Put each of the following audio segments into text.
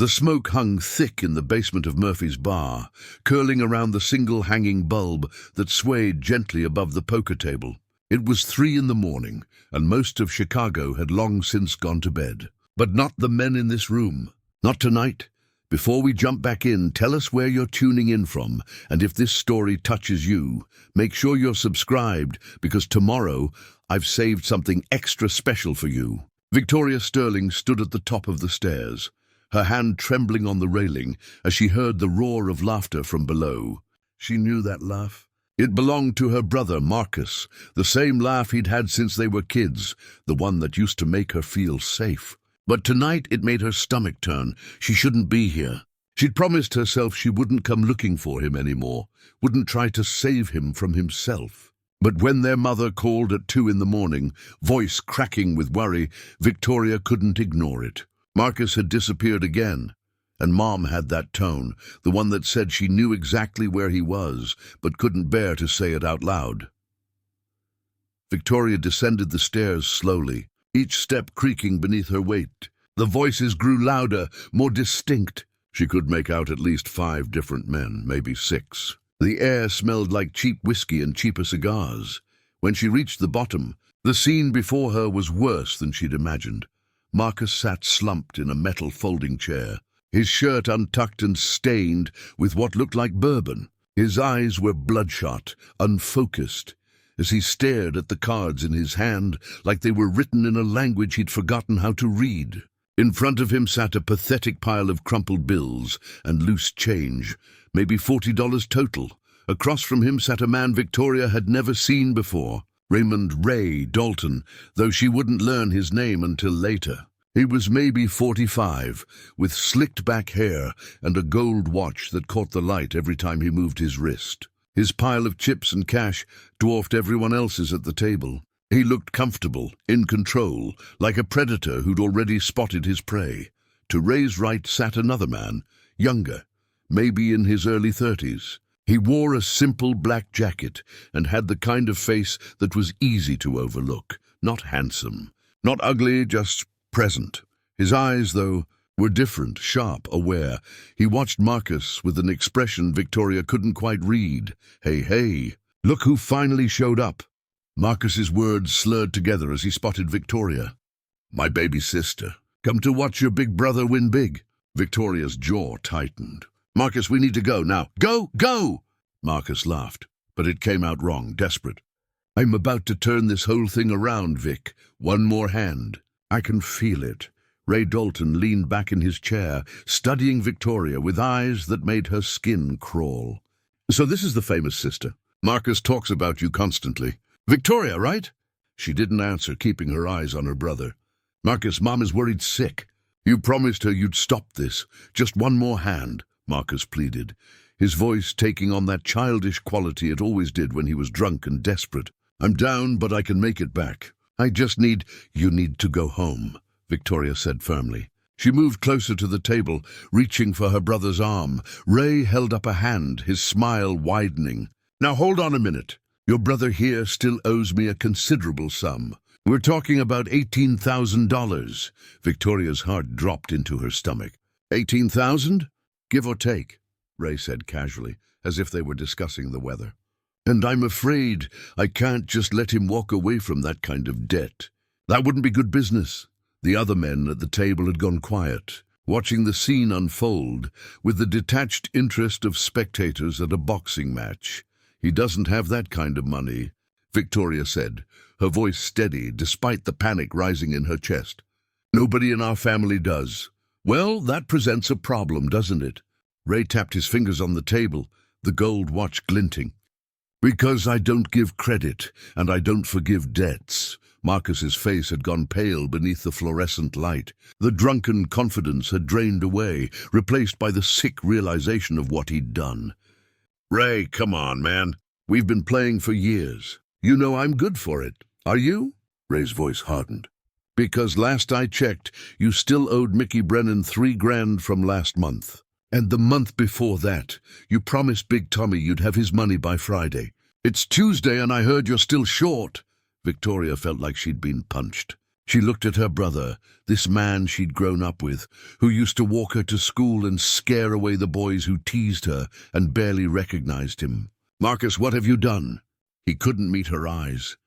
The smoke hung thick in the basement of Murphy's bar, curling around the single hanging bulb that swayed gently above the poker table. It was 3 in the morning, and most of Chicago had long since gone to bed. But not the men in this room. Not tonight. Before we jump back in, tell us where you're tuning in from, and if this story touches you, make sure you're subscribed, because tomorrow I've saved something extra special for you. Victoria Sterling stood at the top of the stairs, her hand trembling on the railing as she heard the roar of laughter from below. She knew that laugh. It belonged to her brother, Marcus, the same laugh he'd had since they were kids, the one that used to make her feel safe. But tonight it made her stomach turn. She shouldn't be here. She'd promised herself she wouldn't come looking for him anymore, wouldn't try to save him from himself. But when their mother called at 2 in the morning, voice cracking with worry, Victoria couldn't ignore it. Marcus had disappeared again, and Mom had that tone, the one that said she knew exactly where he was, but couldn't bear to say it out loud. Victoria descended the stairs slowly, each step creaking beneath her weight. The voices grew louder, more distinct. She could make out at least 5 different men, maybe 6. The air smelled like cheap whiskey and cheaper cigars. When she reached the bottom, the scene before her was worse than she'd imagined. Marcus sat slumped in a metal folding chair, his shirt untucked and stained with what looked like bourbon. His eyes were bloodshot, unfocused, as he stared at the cards in his hand like they were written in a language he'd forgotten how to read. In front of him sat a pathetic pile of crumpled bills and loose change, maybe $40 total. Across from him sat a man Victoria had never seen before, Raymond Ray Dalton, though she wouldn't learn his name until later. He was maybe 45, with slicked-back hair and a gold watch that caught the light every time he moved his wrist. His pile of chips and cash dwarfed everyone else's at the table. He looked comfortable, in control, like a predator who'd already spotted his prey. To Ray's right sat another man, younger, maybe in his early 30s. He wore a simple black jacket and had the kind of face that was easy to overlook. Not handsome, not ugly, just present. His eyes, though, were different, sharp, aware. He watched Marcus with an expression Victoria couldn't quite read. Hey, look who finally showed up. Marcus's words slurred together as he spotted Victoria. My baby sister. Come to watch your big brother win big. Victoria's jaw tightened. Marcus, we need to go now. Go! Marcus laughed, but it came out wrong, desperate. I'm about to turn this whole thing around, Vic. One more hand. I can feel it. Ray Dalton leaned back in his chair, studying Victoria with eyes that made her skin crawl. So this is the famous sister. Marcus talks about you constantly. Victoria, right? She didn't answer, keeping her eyes on her brother. Marcus, Mom is worried sick. You promised her you'd stop this. Just one more hand, Marcus pleaded, his voice taking on that childish quality it always did when he was drunk and desperate. I'm down, but I can make it back. I just need— You need to go home, Victoria said firmly. She moved closer to the table, reaching for her brother's arm. Ray held up a hand, his smile widening. Now hold on a minute. Your brother here still owes me a considerable sum. We're talking about $18,000. Victoria's heart dropped into her stomach. 18,000? Give or take, Ray said casually, as if they were discussing the weather. And I'm afraid I can't just let him walk away from that kind of debt. That wouldn't be good business. The other men at the table had gone quiet, watching the scene unfold with the detached interest of spectators at a boxing match. He doesn't have that kind of money, Victoria said, her voice steady despite the panic rising in her chest. Nobody in our family does. Well, that presents a problem, doesn't it? Ray tapped his fingers on the table, the gold watch glinting. Because I don't give credit, and I don't forgive debts. Marcus's face had gone pale beneath the fluorescent light. The drunken confidence had drained away, replaced by the sick realization of what he'd done. Ray, come on, man. We've been playing for years. You know I'm good for it. Are you? Ray's voice hardened. Because last I checked, you still owed Mickey Brennan $3,000 from last month. And the month before that, you promised Big Tommy you'd have his money by Friday. It's Tuesday and I heard you're still short. Victoria felt like she'd been punched. She looked at her brother, this man she'd grown up with, who used to walk her to school and scare away the boys who teased her and barely recognized him. "Marcus, what have you done?" He couldn't meet her eyes.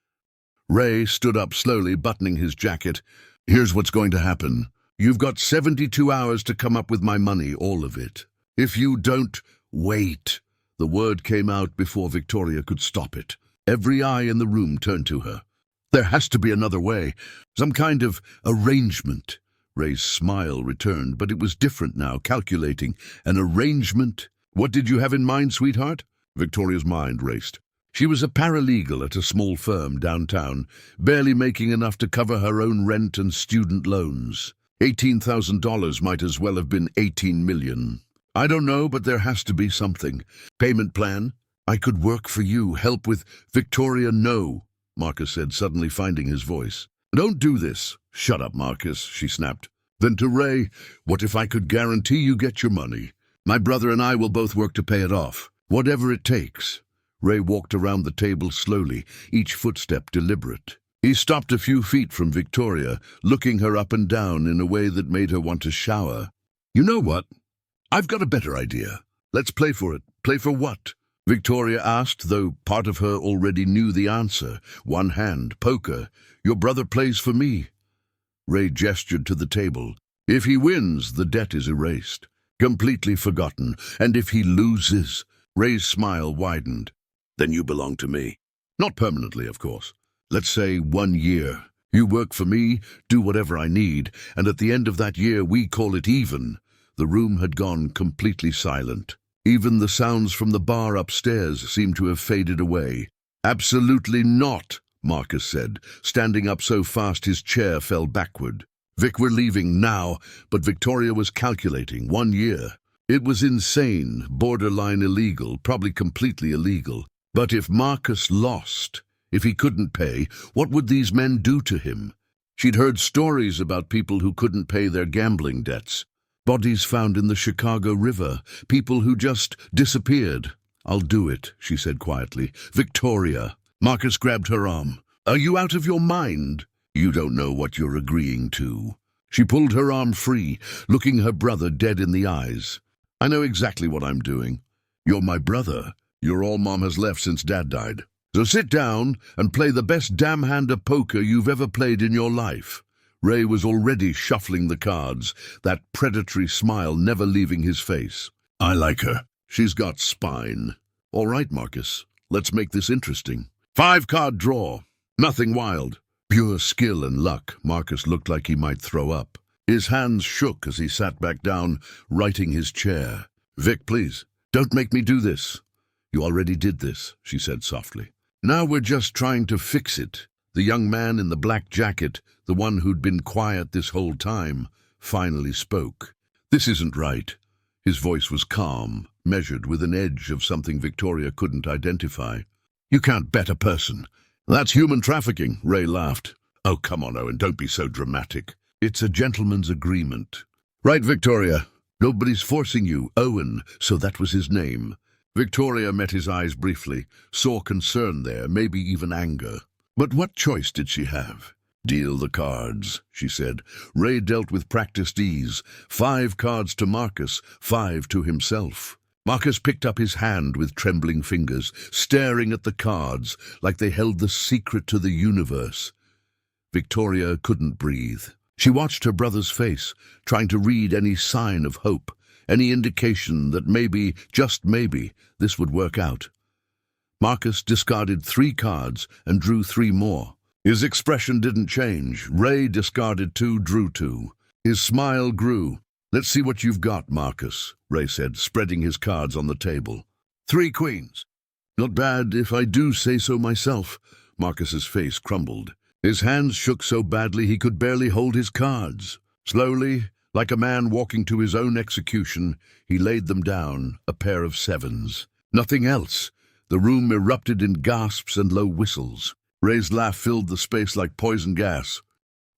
Ray stood up slowly, buttoning his jacket. "Here's what's going to happen. You've got 72 hours to come up with my money, all of it. If you don't, wait." The word came out before Victoria could stop it. Every eye in the room turned to her. "There has to be another way. Some kind of arrangement." Ray's smile returned, but it was different now, calculating. "An arrangement? What did you have in mind, sweetheart?" Victoria's mind raced. She was a paralegal at a small firm downtown, barely making enough to cover her own rent and student loans. $18,000 might as well have been 18 million. "I don't know, but there has to be something. Payment plan? I could work for you, help with..." "Victoria, no," Marcus said, suddenly finding his voice. "Don't do this." "Shut up, Marcus," she snapped. Then to Ray, "What if I could guarantee you get your money? My brother and I will both work to pay it off. Whatever it takes." Ray walked around the table slowly, each footstep deliberate. He stopped a few feet from Victoria, looking her up and down in a way that made her want to shower. "You know what? I've got a better idea. Let's play for it." "Play for what?" Victoria asked, though part of her already knew the answer. "One hand, poker. Your brother plays for me." Ray gestured to the table. "If he wins, the debt is erased, completely forgotten. And if he loses..." Ray's smile widened. "Then you belong to me. Not permanently, of course. Let's say 1 year. You work for me, do whatever I need, and at the end of that year we call it even." The room had gone completely silent. Even the sounds from the bar upstairs seemed to have faded away. "Absolutely not," Marcus said, standing up so fast his chair fell backward. "Vic, we're leaving now." But Victoria was calculating. 1 year. It was insane, borderline illegal, probably completely illegal. But if Marcus lost, if he couldn't pay, what would these men do to him? She'd heard stories about people who couldn't pay their gambling debts. Bodies found in the Chicago River, people who just disappeared. "I'll do it," she said quietly. "Victoria." Marcus grabbed her arm. "Are you out of your mind? You don't know what you're agreeing to." She pulled her arm free, looking her brother dead in the eyes. "I know exactly what I'm doing. You're my brother. You're all Mom has left since Dad died. So sit down and play the best damn hand of poker you've ever played in your life." Ray was already shuffling the cards, that predatory smile never leaving his face. "I like her. She's got spine." "All right, Marcus. Let's make this interesting. 5-card draw. Nothing wild. Pure skill and luck." Marcus looked like he might throw up. His hands shook as he sat back down, righting his chair. "Vic, please, don't make me do this." "You already did this," she said softly. "Now we're just trying to fix it." The young man in the black jacket, the one who'd been quiet this whole time, finally spoke. "This isn't right." His voice was calm, measured with an edge of something Victoria couldn't identify. "You can't bet a person. That's human trafficking," Ray laughed. "Oh, come on, Owen, don't be so dramatic. It's a gentleman's agreement." "Right, Victoria. Nobody's forcing you. Owen, so that was his name." Victoria met his eyes briefly, saw concern there, maybe even anger. But what choice did she have? "Deal the cards," she said. Ray dealt with practiced ease. 5 cards to Marcus, 5 to himself. Marcus picked up his hand with trembling fingers, staring at the cards like they held the secret to the universe. Victoria couldn't breathe. She watched her brother's face, trying to read any sign of hope, any indication that maybe, just maybe, this would work out. Marcus discarded 3 cards and drew 3 more. His expression didn't change. Ray discarded 2, drew 2. His smile grew. "Let's see what you've got, Marcus," Ray said, spreading his cards on the table. 3 queens. "Not bad, if I do say so myself." Marcus's face crumbled. His hands shook so badly he could barely hold his cards. Slowly, like a man walking to his own execution, he laid them down, a pair of 7s. Nothing else. The room erupted in gasps and low whistles. Ray's laugh filled the space like poison gas.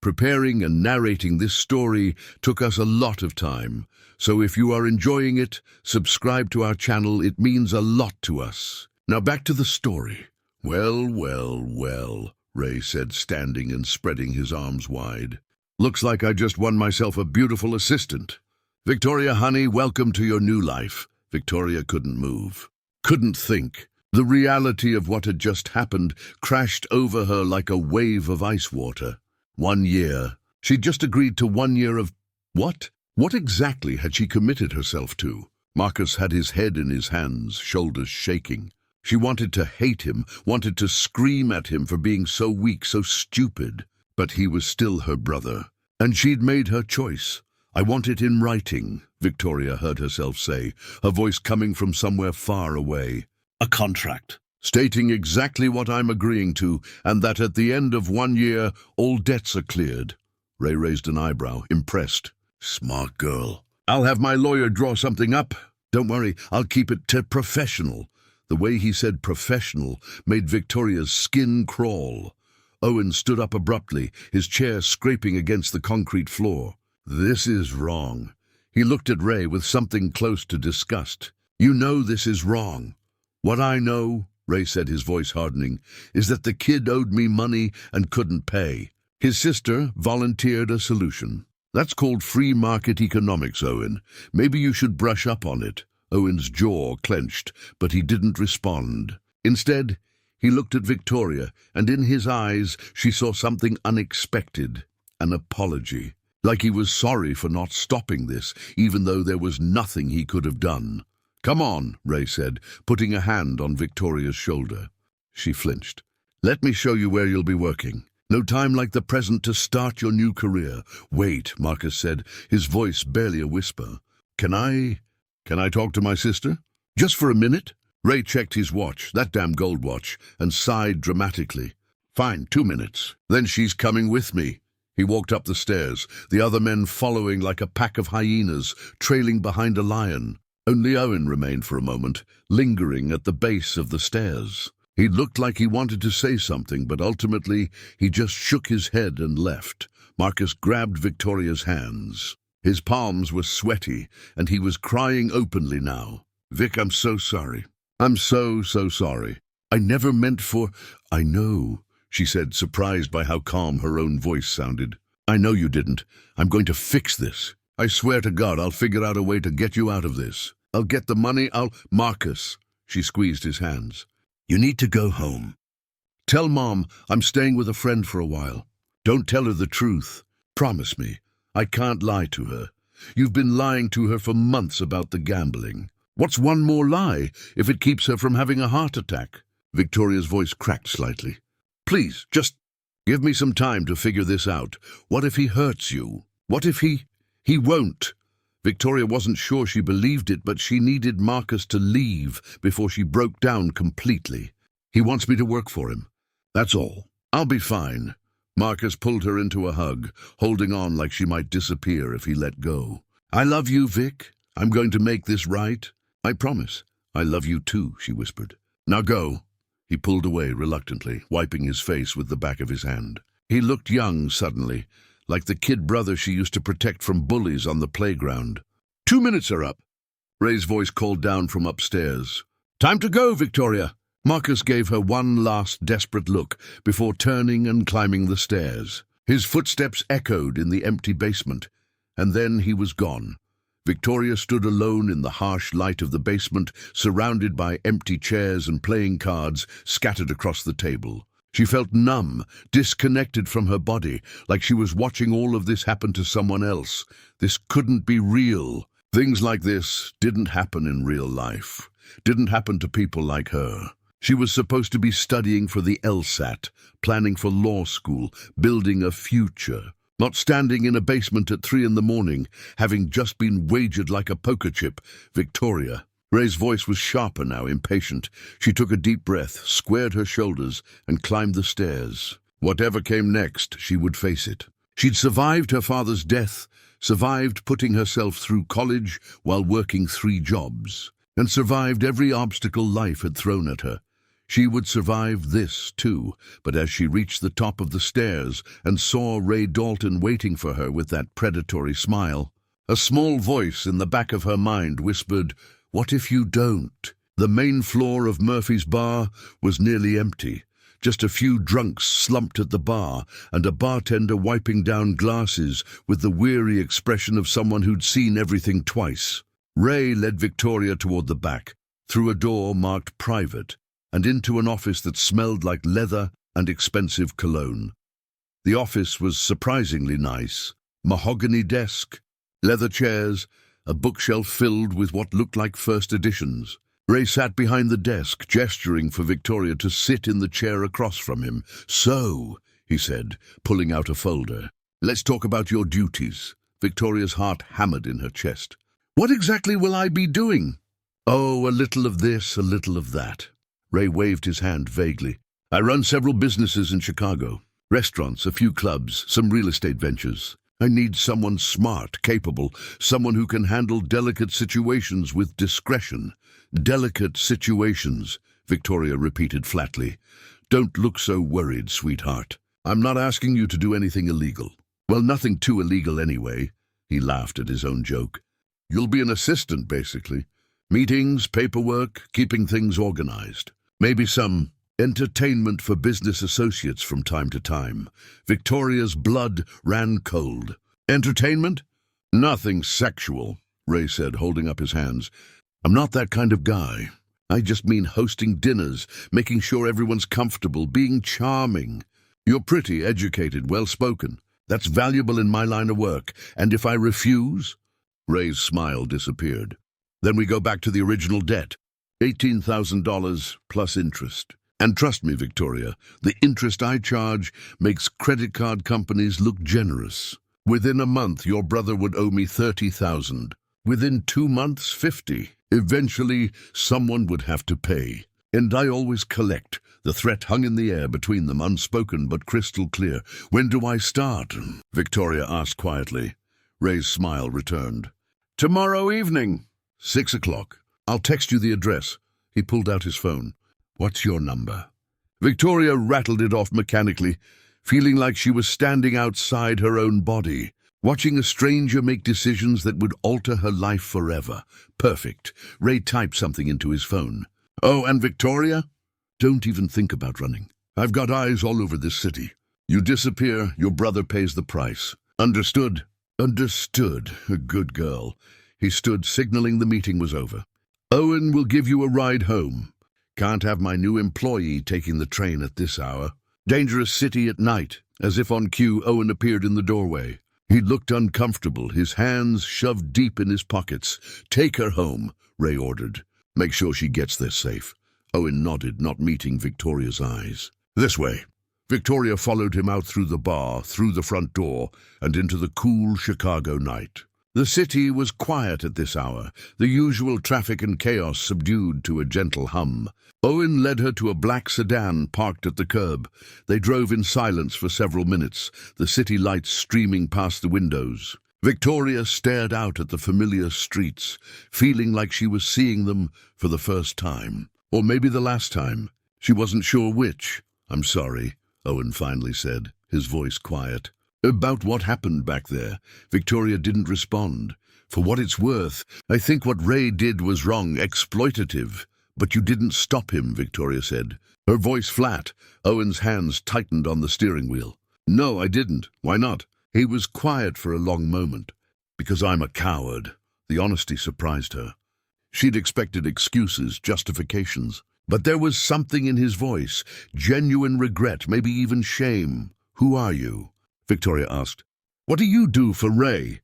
Preparing and narrating this story took us a lot of time, so if you are enjoying it, subscribe to our channel. It means a lot to us. Now back to the story. Well, well, well. Ray said, standing and spreading his arms wide. "Looks like I just won myself a beautiful assistant. Victoria, honey, welcome to your new life." Victoria couldn't move, couldn't think. The reality of what had just happened crashed over her like a wave of ice water. 1 year. She'd just agreed to 1 year of... what? What exactly had she committed herself to? Marcus had his head in his hands, shoulders shaking. She wanted to hate him, wanted to scream at him for being so weak, so stupid. But he was still her brother, and she'd made her choice. "I want it in writing," Victoria heard herself say, her voice coming from somewhere far away. "A contract, stating exactly what I'm agreeing to, and that at the end of 1 year, all debts are cleared." Ray raised an eyebrow, impressed. "Smart girl. I'll have my lawyer draw something up. Don't worry, I'll keep it professional." The way he said professional made Victoria's skin crawl. Owen stood up abruptly, his chair scraping against the concrete floor. "This is wrong." He looked at Ray with something close to disgust. "You know this is wrong." "What I know," Ray said, his voice hardening, "is that the kid owed me money and couldn't pay. His sister volunteered a solution. That's called free market economics, Owen. Maybe you should brush up on it." Owen's jaw clenched, but he didn't respond. Instead, he looked at Victoria, and in his eyes she saw something unexpected, an apology. Like he was sorry for not stopping this, even though there was nothing he could have done. "Come on," Ray said, putting a hand on Victoria's shoulder. She flinched. "Let me show you where you'll be working. No time like the present to start your new career." "Wait," Marcus said, his voice barely a whisper. Can I talk to my sister? Just for a minute?" Ray checked his watch, that damn gold watch, and sighed dramatically. "Fine, 2 minutes. Then she's coming with me." He walked up the stairs, the other men following like a pack of hyenas, trailing behind a lion. Only Owen remained for a moment, lingering at the base of the stairs. He looked like he wanted to say something, but ultimately he just shook his head and left. Marcus grabbed Victoria's hands. His palms were sweaty, and he was crying openly now. "Vic, I'm so sorry. I'm so sorry. I never meant for..." "I know," she said, surprised by how calm her own voice sounded. "I know you didn't. I'm going to fix this. I swear to God I'll figure out a way to get you out of this. I'll get the money, Marcus." She squeezed his hands. "You need to go home. Tell Mom I'm staying with a friend for a while. Don't tell her the truth. Promise me. I can't lie to her. You've been lying to her for months about the gambling. What's one more lie if it keeps her from having a heart attack?" Victoria's voice cracked slightly. "Please, just give me some time to figure this out. What if he hurts you? What if he won't?" Victoria wasn't sure she believed it, but she needed Marcus to leave before she broke down completely. "He wants me to work for him. That's all. I'll be fine." Marcus pulled her into a hug, holding on like she might disappear if he let go. "I love you, Vic. I'm going to make this right. I promise." "I love you too," she whispered. "Now go." He pulled away reluctantly, wiping his face with the back of his hand. He looked young suddenly, like the kid brother she used to protect from bullies on the playground. 2 minutes are up," Ray's voice called down from upstairs. "Time to go, Victoria." Marcus gave her one last desperate look before turning and climbing the stairs. His footsteps echoed in the empty basement, and then he was gone. Victoria stood alone in the harsh light of the basement, surrounded by empty chairs and playing cards scattered across the table. She felt numb, disconnected from her body, like she was watching all of this happen to someone else. This couldn't be real. Things like this didn't happen in real life, didn't happen to people like her. She was supposed to be studying for the LSAT, planning for law school, building a future, not standing in a basement at 3 a.m, having just been wagered like a poker chip. Victoria. Ray's voice was sharper now, impatient. She took a deep breath, squared her shoulders, and climbed the stairs. Whatever came next, she would face it. She'd survived her father's death, survived putting herself through college while working 3 jobs, and survived every obstacle life had thrown at her. She would survive this, too, but as she reached the top of the stairs and saw Ray Dalton waiting for her with that predatory smile, a small voice in the back of her mind whispered, "What if you don't?" The main floor of Murphy's bar was nearly empty. just a few drunks slumped at the bar, and a bartender wiping down glasses with the weary expression of someone who'd seen everything twice. Ray led Victoria toward the back, through a door marked private, and into an office that smelled like leather and expensive cologne. The office was surprisingly nice. Mahogany desk, leather chairs, a bookshelf filled with what looked like first editions. Ray sat behind the desk, gesturing for Victoria to sit in the chair across from him. "So," he said, pulling out a folder, "let's talk about your duties." Victoria's heart hammered in her chest. "What exactly will I be doing?" "Oh, a little of this, a little of that." Ray waved his hand vaguely. "I run several businesses in Chicago. Restaurants, a few clubs, some real estate ventures. I need someone smart, capable, someone who can handle delicate situations with discretion." "Delicate situations," Victoria repeated flatly. "Don't look so worried, sweetheart. I'm not asking you to do anything illegal." "Well, nothing too illegal anyway." He laughed at his own joke. "You'll be an assistant, basically. Meetings, paperwork, keeping things organized. Maybe some entertainment for business associates from time to time." Victoria's blood ran cold. "Entertainment?" "Nothing sexual," Ray said, holding up his hands. "I'm not that kind of guy. I just mean hosting dinners, making sure everyone's comfortable, being charming. You're pretty, educated, well-spoken. That's valuable in my line of work. And if I refuse?" Ray's smile disappeared. "Then we go back to the original debt. $18,000 plus interest. And trust me, Victoria, the interest I charge makes credit card companies look generous. Within a month, your brother would owe me $30,000. Within 2 months, 50. Eventually, someone would have to pay. And I always collect." The threat hung in the air between them, unspoken but crystal clear. "When do I start?" Victoria asked quietly. Ray's smile returned. "Tomorrow evening, 6 o'clock. I'll text you the address." He pulled out his phone. "What's your number?" Victoria rattled it off mechanically, feeling like she was standing outside her own body, watching a stranger make decisions that would alter her life forever. Perfect. Ray typed something into his phone. "Oh, and Victoria? Don't even think about running. I've got eyes all over this city. You disappear, your brother pays the price. Understood?" "Understood. A good girl." He stood, signaling the meeting was over. "Owen will give you a ride home. Can't have my new employee taking the train at this hour." Dangerous city at night. As if on cue, Owen appeared in the doorway. He looked uncomfortable, his hands shoved deep in his pockets. "Take her home," Ray ordered. "Make sure she gets there safe." Owen nodded, not meeting Victoria's eyes. "This way." Victoria followed him out through the bar, through the front door, and into the cool Chicago night. The city was quiet at this hour, the usual traffic and chaos subdued to a gentle hum. Owen led her to a black sedan parked at the curb. They drove in silence for several minutes, the city lights streaming past the windows. Victoria stared out at the familiar streets, feeling like she was seeing them for the first time. Or maybe the last time. She wasn't sure which. "I'm sorry," Owen finally said, his voice quiet. "About what happened back there." Victoria didn't respond. "For what it's worth, I think what Ray did was wrong, exploitative. But you didn't stop him," Victoria said, her voice flat. Owen's hands tightened on the steering wheel. "No, I didn't. Why not?" He was quiet for a long moment. "Because I'm a coward." The honesty surprised her. She'd expected excuses, justifications. But there was something in his voice, genuine regret, maybe even shame. "Who are you?" Victoria asked. "What do you do for Ray?"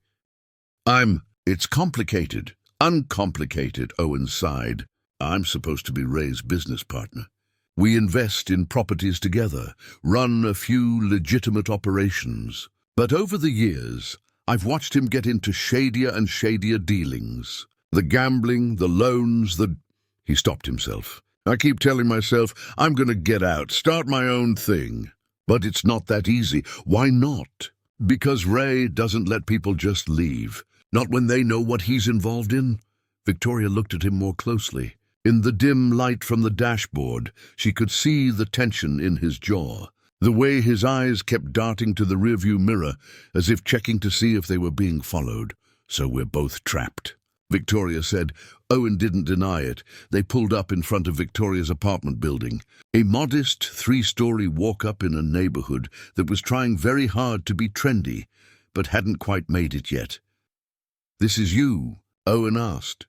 It's complicated." "Uncomplicated," Owen sighed. "I'm supposed to be Ray's business partner. We invest in properties together, run a few legitimate operations. But over the years, I've watched him get into shadier and shadier dealings. The gambling, the loans, He stopped himself. "I keep telling myself, I'm going to get out, start my own thing. But it's not that easy." "Why not?" "Because Ray doesn't let people just leave. Not when they know what he's involved in." Victoria looked at him more closely. In the dim light from the dashboard, she could see the tension in his jaw, the way his eyes kept darting to the rearview mirror, as if checking to see if they were being followed. "So we're both trapped." Victoria said. Owen didn't deny it. They pulled up in front of Victoria's apartment building, a modest three-story walk-up in a neighborhood that was trying very hard to be trendy, but hadn't quite made it yet. "This is you?" Owen asked.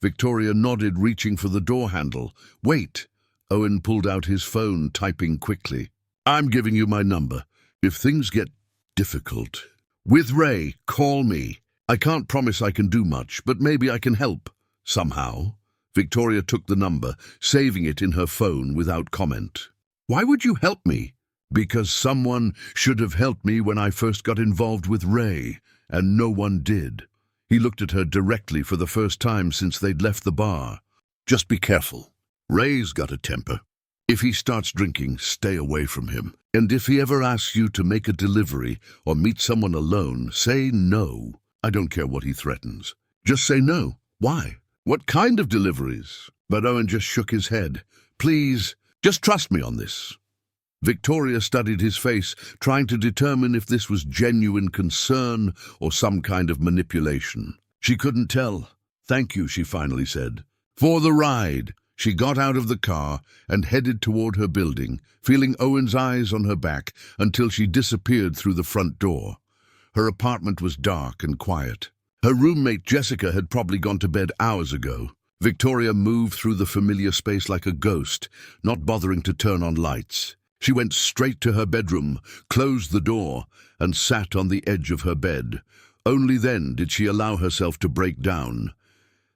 Victoria nodded, reaching for the door handle. "Wait." Owen pulled out his phone, typing quickly. "I'm giving you my number. If things get difficult with Ray, call me. I can't promise I can do much, but maybe I can help. Somehow." Victoria took the number, saving it in her phone without comment. "Why would you help me?" "Because someone should have helped me when I first got involved with Ray, and no one did." He looked at her directly for the first time since they'd left the bar. "Just be careful. Ray's got a temper. If he starts drinking, stay away from him. And if he ever asks you to make a delivery or meet someone alone, say no. I don't care what he threatens. Just say no." "Why? What kind of deliveries?" But Owen just shook his head. "Please, just trust me on this." Victoria studied his face, trying to determine if this was genuine concern or some kind of manipulation. She couldn't tell. "Thank you," she finally said. "For the ride." She got out of the car and headed toward her building, feeling Owen's eyes on her back until she disappeared through the front door. Her apartment was dark and quiet. Her roommate Jessica had probably gone to bed hours ago. Victoria moved through the familiar space like a ghost, not bothering to turn on lights. She went straight to her bedroom, closed the door, and sat on the edge of her bed. Only then did she allow herself to break down.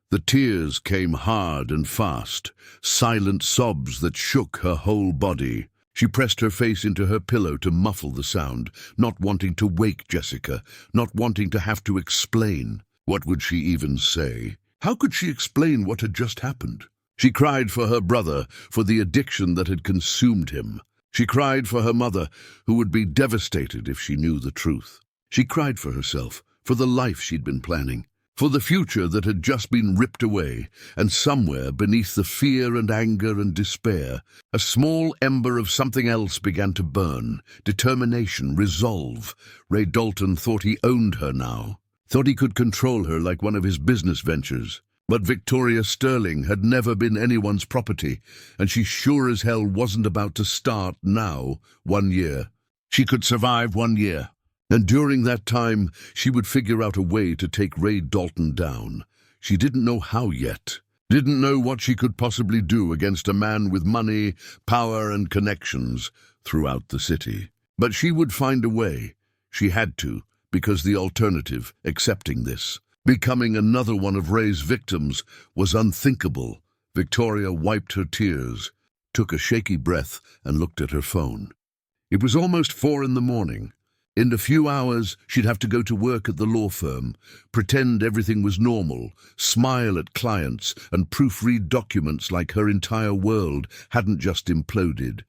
The tears came hard and fast, silent sobs that shook her whole body. She pressed her face into her pillow to muffle the sound, not wanting to wake Jessica, not wanting to have to explain. What would she even say? How could she explain what had just happened? She cried for her brother, for the addiction that had consumed him. She cried for her mother, who would be devastated if she knew the truth. She cried for herself, for the life she'd been planning, for the future that had just been ripped away, and somewhere beneath the fear and anger and despair, a small ember of something else began to burn. Determination, resolve. Ray Dalton thought he owned her now, thought he could control her like one of his business ventures. But Victoria Sterling had never been anyone's property, and she sure as hell wasn't about to start now. 1 year. She could survive 1 year. And during that time, she would figure out a way to take Ray Dalton down. She didn't know how yet. Didn't know what she could possibly do against a man with money, power, and connections throughout the city. But she would find a way. She had to, because the alternative, accepting this, becoming another one of Ray's victims, was unthinkable. Victoria wiped her tears, took a shaky breath, and looked at her phone. It was almost 4 in the morning. In a few hours, she'd have to go to work at the law firm, pretend everything was normal, smile at clients, and proofread documents like her entire world hadn't just imploded.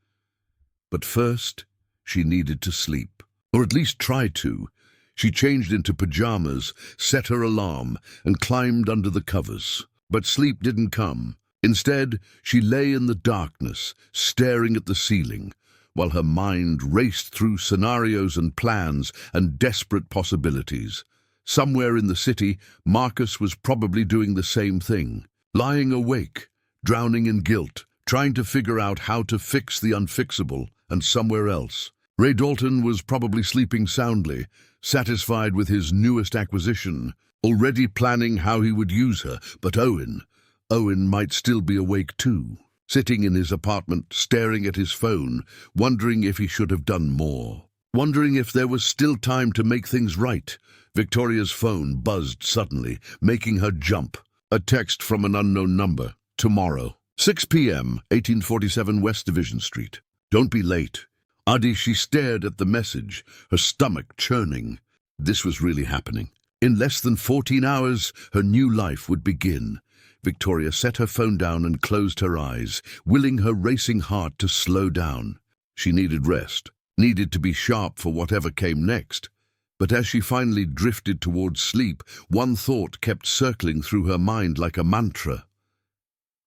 But first, she needed to sleep, or at least try to. She changed into pajamas, set her alarm, and climbed under the covers. But sleep didn't come. Instead, she lay in the darkness, staring at the ceiling, while her mind raced through scenarios and plans and desperate possibilities. Somewhere in the city, Marcus was probably doing the same thing, lying awake, drowning in guilt, trying to figure out how to fix the unfixable, and somewhere else, Ray Dalton was probably sleeping soundly, satisfied with his newest acquisition, already planning how he would use her. But Owen might still be awake too, sitting in his apartment, staring at his phone, wondering if he should have done more, wondering if there was still time to make things right. Victoria's phone buzzed suddenly, making her jump. A text from an unknown number. "Tomorrow, 6 p.m., 1847 West Division Street. Don't be late." Adi, she stared at the message, her stomach churning. This was really happening. In less than 14 hours, her new life would begin. Victoria set her phone down and closed her eyes, willing her racing heart to slow down. She needed rest, needed to be sharp for whatever came next. But as she finally drifted towards sleep, one thought kept circling through her mind like a mantra.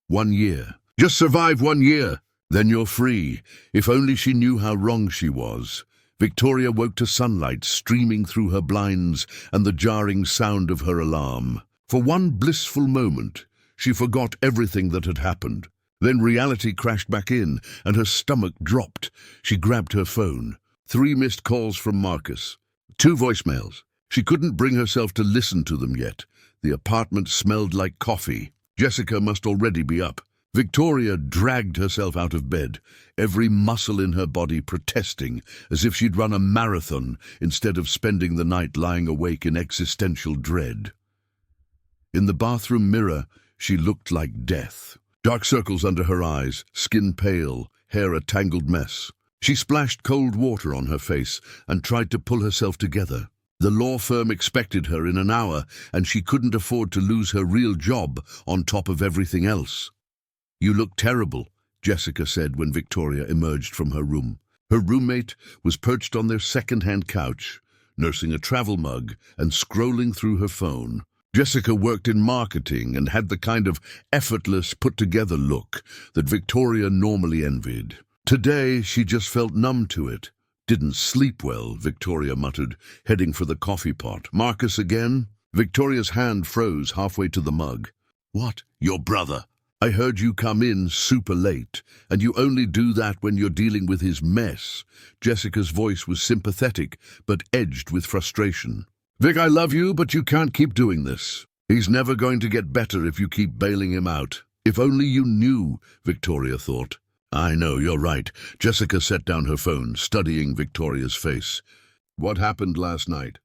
1 year. Just survive 1 year. Then you're free. If only she knew how wrong she was. Victoria woke to sunlight streaming through her blinds and the jarring sound of her alarm. For one blissful moment, she forgot everything that had happened. Then reality crashed back in, and her stomach dropped. She grabbed her phone. 3 missed calls from Marcus. 2 voicemails. She couldn't bring herself to listen to them yet. The apartment smelled like coffee. Jessica must already be up. Victoria dragged herself out of bed, every muscle in her body protesting, as if she'd run a marathon instead of spending the night lying awake in existential dread. In the bathroom mirror, she looked like death. Dark circles under her eyes, skin pale, hair a tangled mess. She splashed cold water on her face and tried to pull herself together. The law firm expected her in an hour, and she couldn't afford to lose her real job on top of everything else. "You look terrible," Jessica said when Victoria emerged from her room. Her roommate was perched on their second-hand couch, nursing a travel mug and scrolling through her phone. Jessica worked in marketing and had the kind of effortless, put-together look that Victoria normally envied. Today, she just felt numb to it. "Didn't sleep well," Victoria muttered, heading for the coffee pot. "Marcus again?" Victoria's hand froze halfway to the mug. "What? Your brother? I heard you come in super late, and you only do that when you're dealing with his mess." Jessica's voice was sympathetic, but edged with frustration. "Vic, I love you, but you can't keep doing this. He's never going to get better if you keep bailing him out." "If only you knew," Victoria thought. "I know, you're right." Jessica set down her phone, studying Victoria's face. "What happened last night?"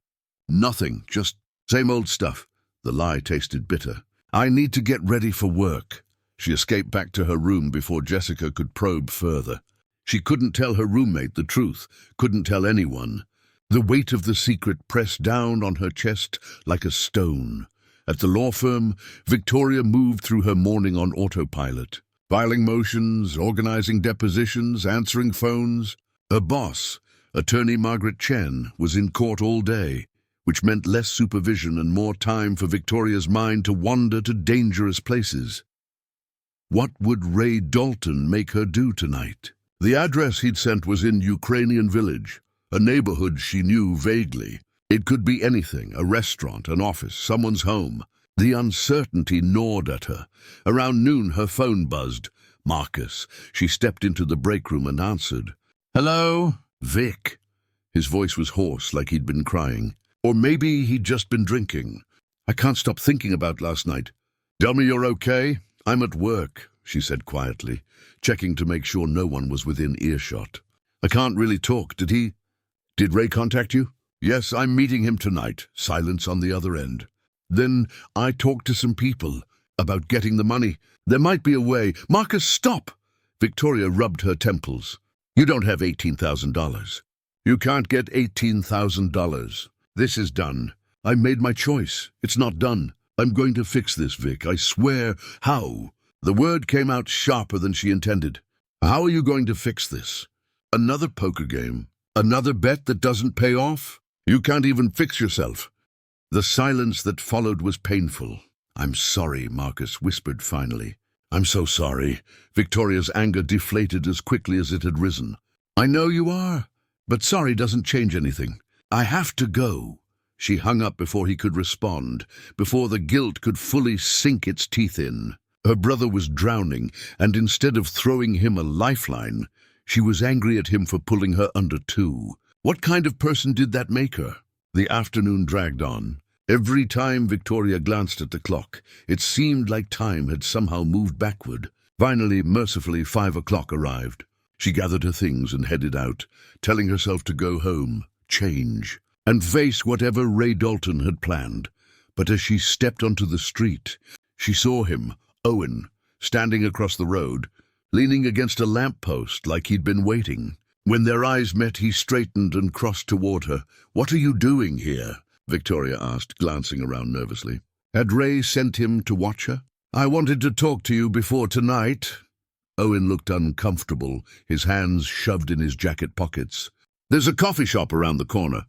"Nothing, just same old stuff." The lie tasted bitter. "I need to get ready for work." She escaped back to her room before Jessica could probe further. She couldn't tell her roommate the truth, couldn't tell anyone. The weight of the secret pressed down on her chest like a stone. At the law firm, Victoria moved through her morning on autopilot, filing motions, organizing depositions, answering phones. Her boss, attorney Margaret Chen, was in court all day, which meant less supervision and more time for Victoria's mind to wander to dangerous places. What would Ray Dalton make her do tonight? The address he'd sent was in Ukrainian Village, a neighborhood she knew vaguely. It could be anything, a restaurant, an office, someone's home. The uncertainty gnawed at her. Around noon, her phone buzzed. Marcus. She stepped into the break room and answered. "Hello?" "Vic." His voice was hoarse, like he'd been crying. Or maybe he'd just been drinking. "I can't stop thinking about last night." "Tell me you're okay." "I'm at work," she said quietly, checking to make sure no one was within earshot. "I can't really talk. Did Ray contact you?" "Yes, I'm meeting him tonight." Silence on the other end. "Then I talked to some people about getting the money. There might be a way." "Marcus, stop!" Victoria rubbed her temples. "You don't have $18,000. You can't get $18,000. This is done. I made my choice. It's not done. I'm going to fix this, Vic. I swear." "How?" The word came out sharper than she intended. "How are you going to fix this? Another poker game? Another bet that doesn't pay off? You can't even fix yourself." The silence that followed was painful. "I'm sorry," Marcus whispered finally. "I'm so sorry." Victoria's anger deflated as quickly as it had risen. "I know you are, but sorry doesn't change anything. I have to go." She hung up before he could respond, before the guilt could fully sink its teeth in. Her brother was drowning, and instead of throwing him a lifeline, she was angry at him for pulling her under too. What kind of person did that make her? The afternoon dragged on. Every time Victoria glanced at the clock, it seemed like time had somehow moved backward. Finally, mercifully, 5 o'clock arrived. She gathered her things and headed out, telling herself to go home, change, and face whatever Ray Dalton had planned. But as she stepped onto the street, she saw him, Owen, standing across the road, leaning against a lamppost like he'd been waiting. When their eyes met, he straightened and crossed toward her. "What are you doing here?" Victoria asked, glancing around nervously. Had Ray sent him to watch her? "I wanted to talk to you before tonight." Owen looked uncomfortable, his hands shoved in his jacket pockets. "There's a coffee shop around the corner.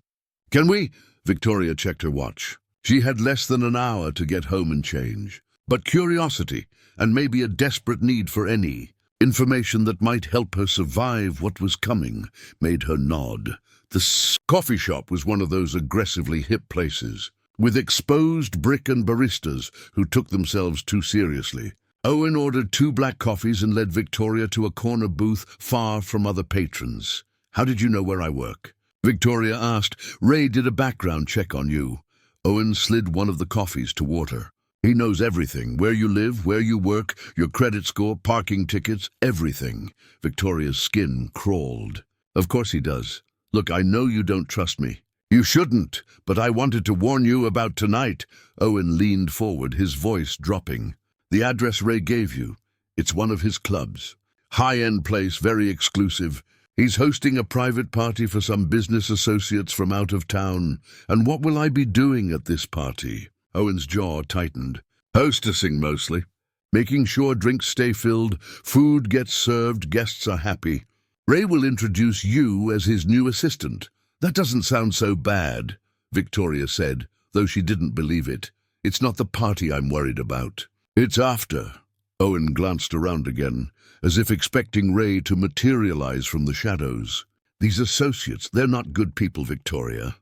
Can we?" Victoria checked her watch. She had less than an hour to get home and change. But curiosity, and maybe a desperate need for any information that might help her survive what was coming, made her nod. The coffee shop was one of those aggressively hip places. with exposed brick and baristas who took themselves too seriously. Owen ordered 2 black coffees and led Victoria to a corner booth far from other patrons. "How did you know where I work?" Victoria asked. "Ray did a background check on you." Owen slid one of the coffees toward her. "He knows everything, where you live, where you work, your credit score, parking tickets, everything." Victoria's skin crawled. "Of course he does. Look, I know you don't trust me." "You shouldn't, but I wanted to warn you about tonight." Owen leaned forward, his voice dropping. "The address Ray gave you. It's one of his clubs. High-end place, very exclusive. He's hosting a private party for some business associates from out of town. And what will I be doing at this party?" Owen's jaw tightened. "Hostessing mostly. Making sure drinks stay filled, food gets served, guests are happy. Ray will introduce you as his new assistant." "That doesn't sound so bad," Victoria said, though she didn't believe it. "It's not the party I'm worried about. It's after." Owen glanced around again, as if expecting Ray to materialize from the shadows. "These associates, they're not good people, Victoria.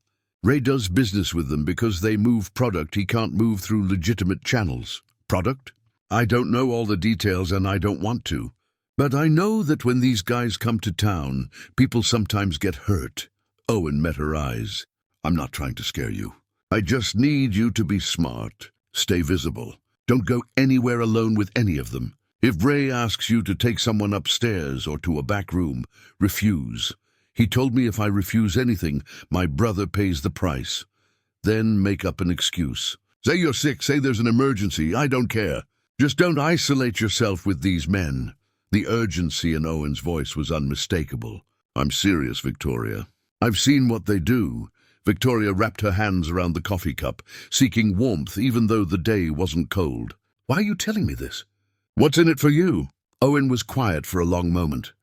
Ray does business with them because they move product he can't move through legitimate channels." "Product?" "I don't know all the details and I don't want to. But I know that when these guys come to town, people sometimes get hurt." Owen met her eyes. "I'm not trying to scare you. I just need you to be smart. Stay visible. Don't go anywhere alone with any of them. If Ray asks you to take someone upstairs or to a back room, refuse. He told me if I refuse anything, my brother pays the price. Then make up an excuse. Say you're sick, say there's an emergency, I don't care. Just don't isolate yourself with these men." The urgency in Owen's voice was unmistakable. "I'm serious, Victoria. I've seen what they do." Victoria wrapped her hands around the coffee cup, seeking warmth even though the day wasn't cold. "Why are you telling me this? What's in it for you?" Owen was quiet for a long moment.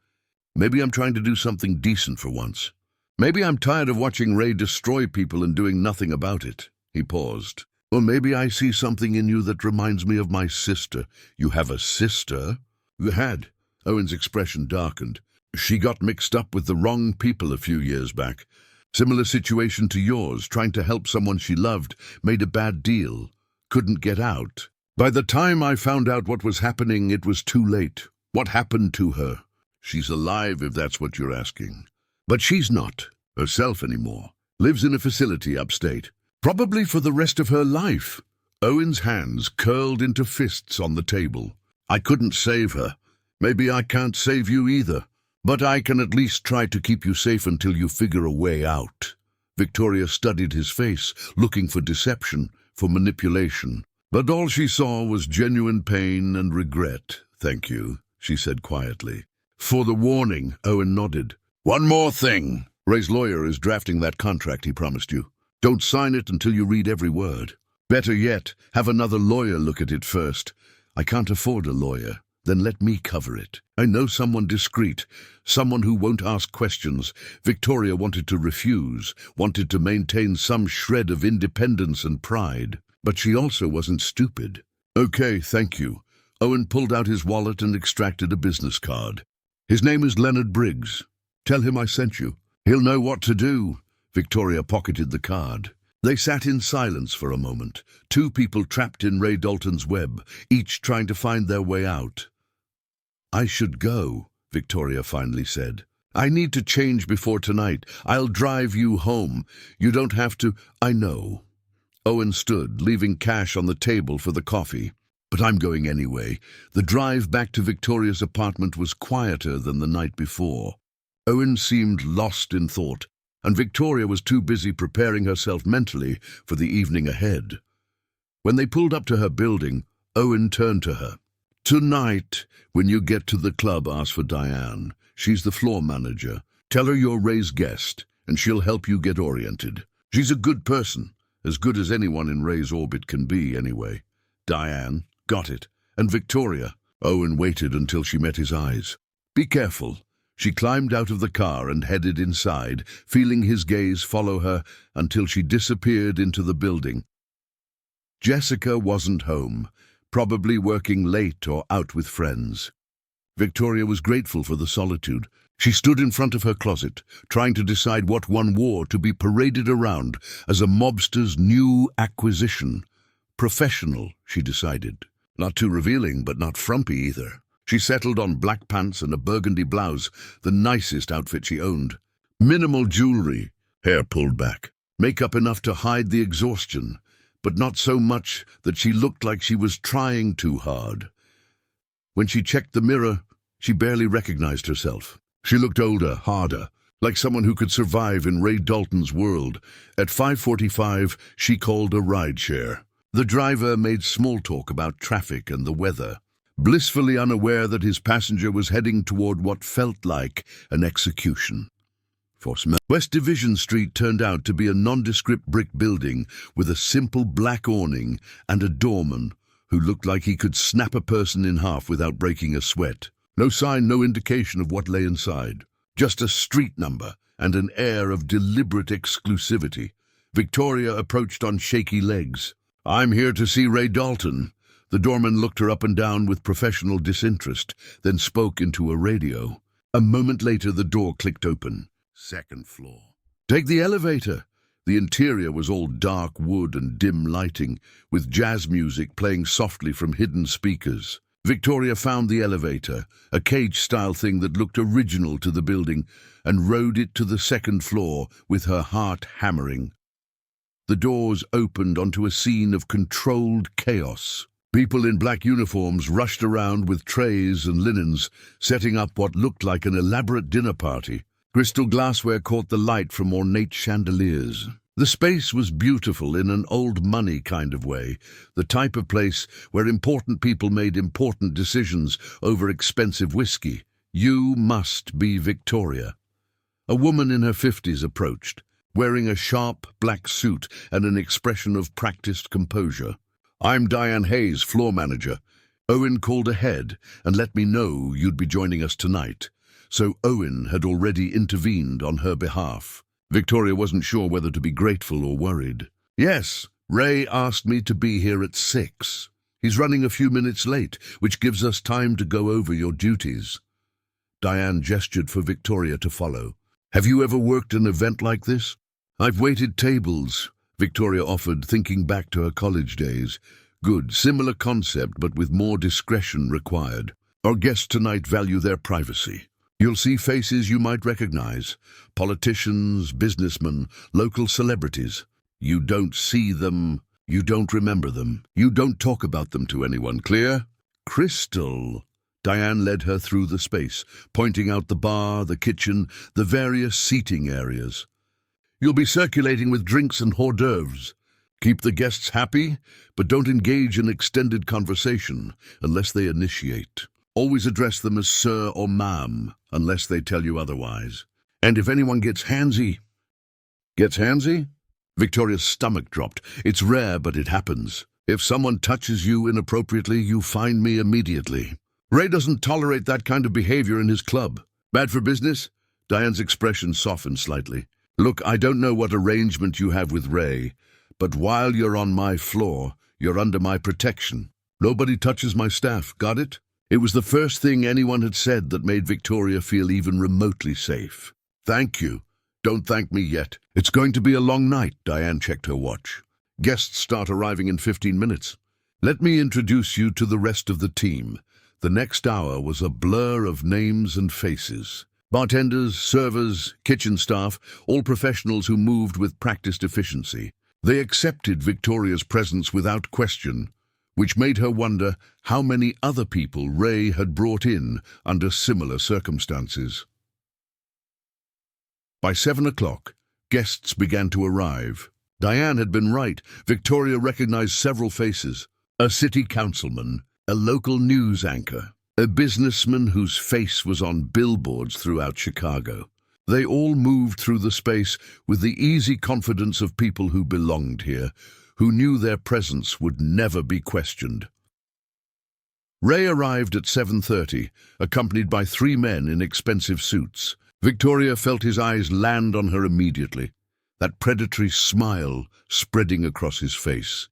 "Maybe I'm trying to do something decent for once. Maybe I'm tired of watching Ray destroy people and doing nothing about it." He paused. "Or maybe I see something in you that reminds me of my sister." "You have a sister?" "You had." Owen's expression darkened. "She got mixed up with the wrong people a few years back. Similar situation to yours, trying to help someone she loved, made a bad deal. Couldn't get out. By the time I found out what was happening, it was too late." "What happened to her?" "She's alive, if that's what you're asking. But she's not herself anymore. Lives in a facility upstate. Probably for the rest of her life." Owen's hands curled into fists on the table. "I couldn't save her. Maybe I can't save you either. But I can at least try to keep you safe until you figure a way out." Victoria studied his face, looking for deception, for manipulation. But all she saw was genuine pain and regret. "Thank you," she said quietly. "For the warning," Owen nodded. "One more thing. Ray's lawyer is drafting that contract he promised you. Don't sign it until you read every word. Better yet, have another lawyer look at it first. I can't afford a lawyer. Then let me cover it. I know someone discreet, someone who won't ask questions." Victoria wanted to refuse, wanted to maintain some shred of independence and pride. But she also wasn't stupid. "Okay, thank you." Owen pulled out his wallet and extracted a business card. "His name is Leonard Briggs. Tell him I sent you. He'll know what to do." Victoria pocketed the card. They sat in silence for a moment, 2 people trapped in Ray Dalton's web, each trying to find their way out. "I should go," Victoria finally said. "I need to change before tonight. I'll drive you home. You don't have to." "I know." Owen stood, leaving cash on the table for the coffee. "But I'm going anyway." The drive back to Victoria's apartment was quieter than the night before. Owen seemed lost in thought, and Victoria was too busy preparing herself mentally for the evening ahead. When they pulled up to her building, Owen turned to her. "Tonight, when you get to the club, ask for Diane. She's the floor manager. Tell her you're Ray's guest, and she'll help you get oriented. She's a good person, as good as anyone in Ray's orbit can be, anyway." "Diane, got it. And Victoria." Owen waited until she met his eyes. "Be careful." She climbed out of the car and headed inside, feeling his gaze follow her until she disappeared into the building. Jessica wasn't home, probably working late or out with friends. Victoria was grateful for the solitude. She stood in front of her closet, trying to decide what one wore to be paraded around as a mobster's new acquisition. Professional, she decided. Not too revealing, but not frumpy either. She settled on black pants and a burgundy blouse, the nicest outfit she owned. Minimal jewelry, hair pulled back. Makeup enough to hide the exhaustion, but not so much that she looked like she was trying too hard. When she checked the mirror, she barely recognized herself. She looked older, harder, like someone who could survive in Ray Dalton's world. At 5:45, she called a rideshare. The driver made small talk about traffic and the weather, blissfully unaware that his passenger was heading toward what felt like an execution. West Division Street turned out to be a nondescript brick building with a simple black awning and a doorman who looked like he could snap a person in half without breaking a sweat. No sign, no indication of what lay inside. Just a street number and an air of deliberate exclusivity. Victoria approached on shaky legs. "I'm here to see Ray Dalton." The doorman looked her up and down with professional disinterest, then spoke into a radio. A moment later, the door clicked open. Second floor. "Take the elevator." The interior was all dark wood and dim lighting, with jazz music playing softly from hidden speakers. Victoria found the elevator, a cage-style thing that looked original to the building, and rode it to the second floor with her heart hammering. The doors opened onto a scene of controlled chaos. People in black uniforms rushed around with trays and linens, setting up what looked like an elaborate dinner party. Crystal glassware caught the light from ornate chandeliers. The space was beautiful in an old money kind of way, the type of place where important people made important decisions over expensive whiskey. "You must be Victoria." A woman in her 50s approached, wearing a sharp black suit and an expression of practiced composure. "I'm Diane Hayes, floor manager. Owen called ahead and let me know you'd be joining us tonight." So Owen had already intervened on her behalf. Victoria wasn't sure whether to be grateful or worried. "Yes, Ray asked me to be here at 6. He's running a few minutes late, which gives us time to go over your duties." Diane gestured for Victoria to follow. "Have you ever worked an event like this?" "I've waited tables," Victoria offered, thinking back to her college days. "Good, similar concept, but with more discretion required. Our guests tonight value their privacy. You'll see faces you might recognize. Politicians, businessmen, local celebrities. You don't see them. You don't remember them. You don't talk about them to anyone. Clear?" "Crystal." Diane led her through the space, pointing out the bar, the kitchen, the various seating areas. "You'll be circulating with drinks and hors d'oeuvres. Keep the guests happy, but don't engage in extended conversation unless they initiate. Always address them as sir or ma'am, unless they tell you otherwise. And if anyone gets handsy..." "Gets handsy?" Victoria's stomach dropped. "It's rare, but it happens. If someone touches you inappropriately, you find me immediately. Ray doesn't tolerate that kind of behavior in his club. Bad for business?" Diane's expression softened slightly. "Look, I don't know what arrangement you have with Ray, but while you're on my floor, you're under my protection. Nobody touches my staff, got it?" It was the first thing anyone had said that made Victoria feel even remotely safe. "Thank you. Don't thank me yet. It's going to be a long night." Diane checked her watch. "Guests start arriving in 15 minutes. Let me introduce you to the rest of the team." The next hour was a blur of names and faces. Bartenders, servers, kitchen staff, all professionals who moved with practiced efficiency. They accepted Victoria's presence without question, which made her wonder how many other people Ray had brought in under similar circumstances. By 7 o'clock, guests began to arrive. Diane had been right. Victoria recognized several faces. A city councilman, a local news anchor, a businessman whose face was on billboards throughout Chicago. They all moved through the space with the easy confidence of people who belonged here, who knew their presence would never be questioned. Ray arrived at 7:30, accompanied by 3 men in expensive suits. Victoria felt his eyes land on her immediately, that predatory smile spreading across his face.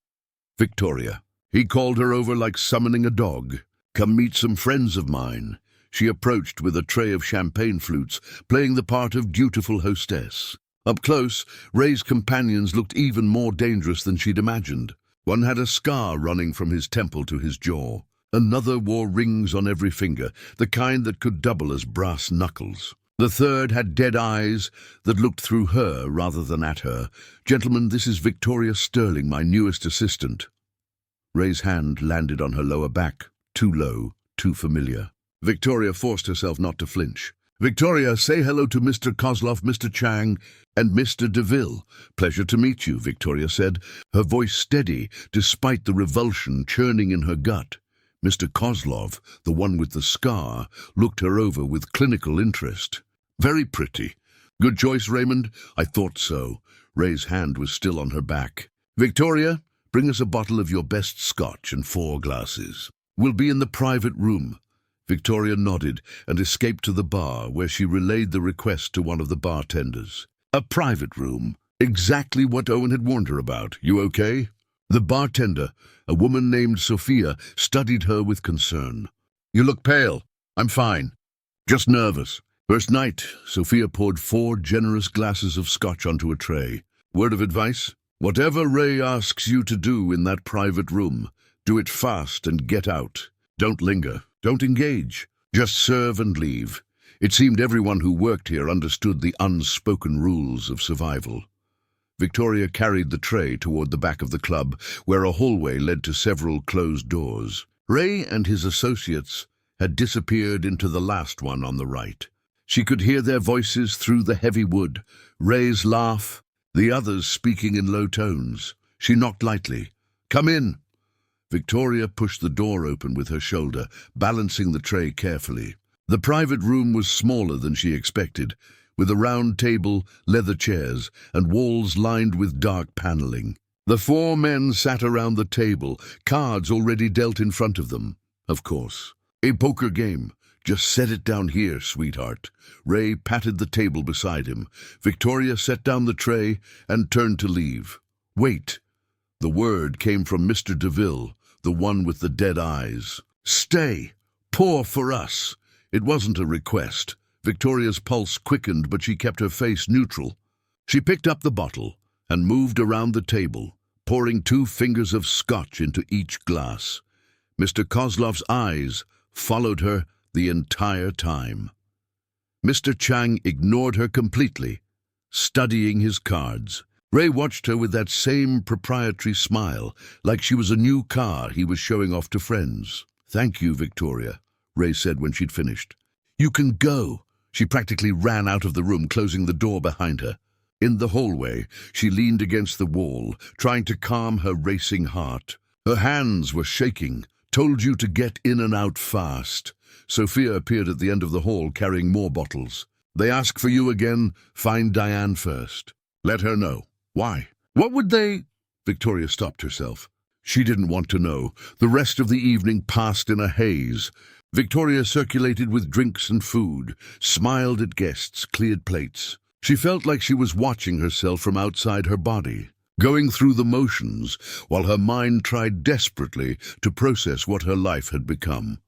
"Victoria." He called her over like summoning a dog. "Come meet some friends of mine. She approached with a tray of champagne flutes, playing the part of dutiful hostess. Up close, Ray's companions looked even more dangerous than she'd imagined. One had a scar running from his temple to his jaw. Another wore rings on every finger, the kind that could double as brass knuckles. The third had dead eyes that looked through her rather than at her. "Gentlemen, this is Victoria Sterling, my newest assistant." Ray's hand landed on her lower back, too low, too familiar. Victoria forced herself not to flinch. "Victoria, say hello to Mr. Kozlov, Mr. Chang, and Mr. DeVille. Pleasure to meet you," Victoria said, her voice steady despite the revulsion churning in her gut. Mr. Kozlov, the one with the scar, looked her over with clinical interest. "Very pretty. Good choice, Raymond. I thought so." Ray's hand was still on her back. "Victoria, bring us a bottle of your best scotch and 4 glasses. We'll be in the private room." Victoria nodded and escaped to the bar, where she relayed the request to one of the bartenders. A private room. Exactly what Owen had warned her about. "You okay?" The bartender, a woman named Sophia, studied her with concern. "You look pale." "I'm fine. Just nervous." First night, Sophia poured 4 generous glasses of scotch onto a tray. "Word of advice? Whatever Ray asks you to do in that private room, do it fast and get out. Don't linger. Don't engage. Just serve and leave." It seemed everyone who worked here understood the unspoken rules of survival. Victoria carried the tray toward the back of the club, where a hallway led to several closed doors. Ray and his associates had disappeared into the last one on the right. She could hear their voices through the heavy wood, Ray's laugh, the others speaking in low tones. She knocked lightly. "Come in." Victoria pushed the door open with her shoulder, balancing the tray carefully. The private room was smaller than she expected, with a round table, leather chairs, and walls lined with dark paneling. The 4 men sat around the table, cards already dealt in front of them. Of course. "A poker game. Just set it down here, sweetheart." Ray patted the table beside him. Victoria set down the tray and turned to leave. "Wait." The word came from Mr. DeVille, the one with the dead eyes. "Stay. Pour for us." It wasn't a request. Victoria's pulse quickened, but she kept her face neutral. She picked up the bottle and moved around the table, pouring 2 fingers of scotch into each glass. Mr. Kozlov's eyes followed her the entire time. Mr. Chang ignored her completely, studying his cards. Ray watched her with that same proprietary smile, like she was a new car he was showing off to friends. "Thank you, Victoria," Ray said when she'd finished. "You can go." She practically ran out of the room, closing the door behind her. In the hallway, she leaned against the wall, trying to calm her racing heart. Her hands were shaking. "Told you to get in and out fast." Sophia appeared at the end of the hall, carrying more bottles. "They ask for you again. Find Diane first. Let her know." "Why? What would they—" Victoria stopped herself. She didn't want to know. The rest of the evening passed in a haze. Victoria circulated with drinks and food, smiled at guests, cleared plates. She felt like she was watching herself from outside her body, going through the motions, while her mind tried desperately to process what her life had become.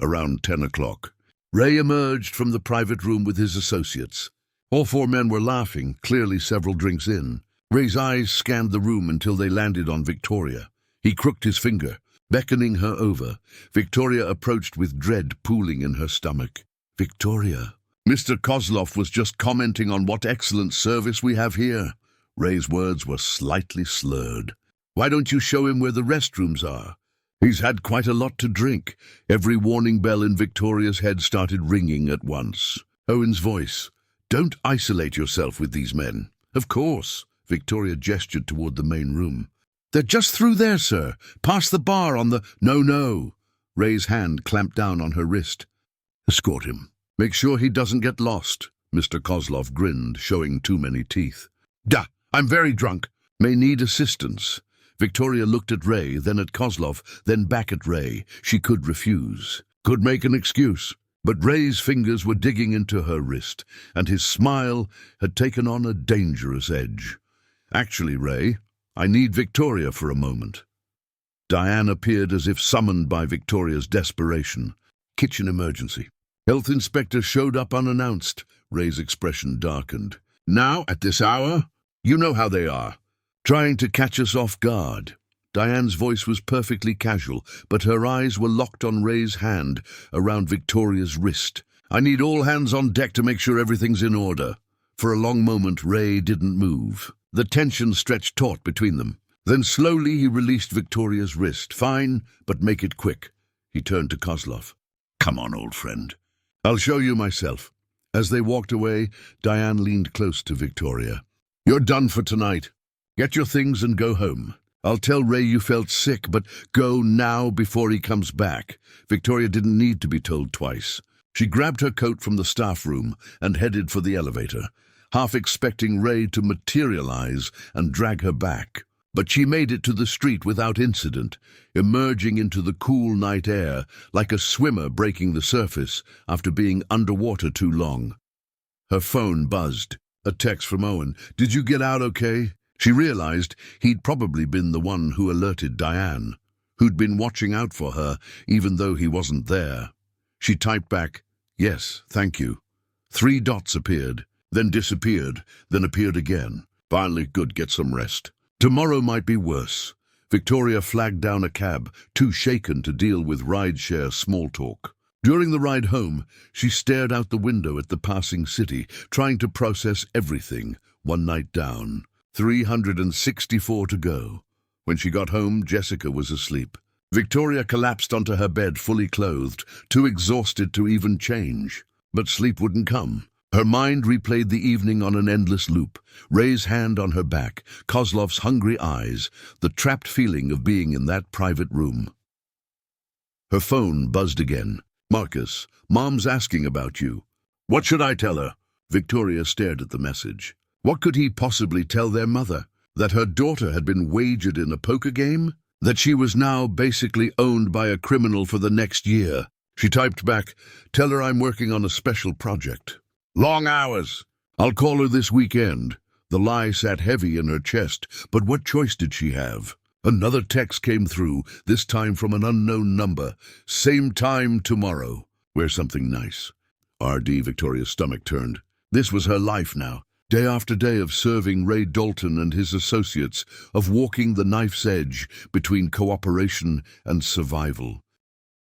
Around 10 o'clock, Ray emerged from the private room with his associates. All 4 men were laughing, clearly several drinks in. Ray's eyes scanned the room until they landed on Victoria. He crooked his finger, beckoning her over. Victoria approached with dread pooling in her stomach. "Victoria, Mr. Kozlov was just commenting on what excellent service we have here." Ray's words were slightly slurred. "Why don't you show him where the restrooms are? He's had quite a lot to drink." Every warning bell in Victoria's head started ringing at once. Owen's voice. "Don't isolate yourself with these men." "Of course." Victoria gestured toward the main room. "They're just through there, sir. Past the bar on the—" No. Ray's hand clamped down on her wrist. "Escort him. Make sure he doesn't get lost." Mr. Kozlov grinned, showing too many teeth. "Duh, I'm very drunk. May need assistance." Victoria looked at Ray, then at Kozlov, then back at Ray. She could refuse, could make an excuse. But Ray's fingers were digging into her wrist, and his smile had taken on a dangerous edge. "Actually, Ray, I need Victoria for a moment." Diane appeared as if summoned by Victoria's desperation. kitchen emergency. Health inspector showed up unannounced. Ray's expression darkened. Now, at this hour? You know how they are. Trying to catch us off guard. Diane's voice was perfectly casual, but her eyes were locked on Ray's hand around Victoria's wrist. I need all hands on deck to make sure everything's in order. For a long moment, Ray didn't move. The tension stretched taut between them. Then slowly he released Victoria's wrist. Fine, but make it quick. He turned to Kozlov. Come on, old friend. I'll show you myself. As they walked away, Diane leaned close to Victoria. You're done for tonight. Get your things and go home. I'll tell Ray you felt sick, but go now before he comes back. Victoria didn't need to be told twice. She grabbed her coat from the staff room and headed for the elevator, half expecting Ray to materialize and drag her back. But she made it to the street without incident, emerging into the cool night air like a swimmer breaking the surface after being underwater too long. Her phone buzzed. A text from Owen. Did you get out okay? She realized he'd probably been the one who alerted Diane, who'd been watching out for her even though he wasn't there. She typed back, yes, thank you. 3 dots appeared, then disappeared, then appeared again. Finally, good, get some rest. Tomorrow might be worse. Victoria flagged down a cab, too shaken to deal with rideshare small talk. During the ride home, she stared out the window at the passing city, trying to process everything, one night down. 364 to go. When she got home, Jessica was asleep. Victoria collapsed onto her bed, fully clothed, too exhausted to even change. But sleep wouldn't come. Her mind replayed the evening on an endless loop. Ray's hand on her back, Kozlov's hungry eyes, the trapped feeling of being in that private room. Her phone buzzed again. Marcus, Mom's asking about you. What should I tell her? Victoria stared at the message. What could he possibly tell their mother? That her daughter had been wagered in a poker game? That she was now basically owned by a criminal for the next year? She typed back, tell her I'm working on a special project. Long hours. I'll call her this weekend. The lie sat heavy in her chest, but what choice did she have? Another text came through, this time from an unknown number. Same time tomorrow. Wear something nice. R.D. Victoria's stomach turned. This was her life now. Day after day of serving Ray Dalton and his associates, of walking the knife's edge between cooperation and survival.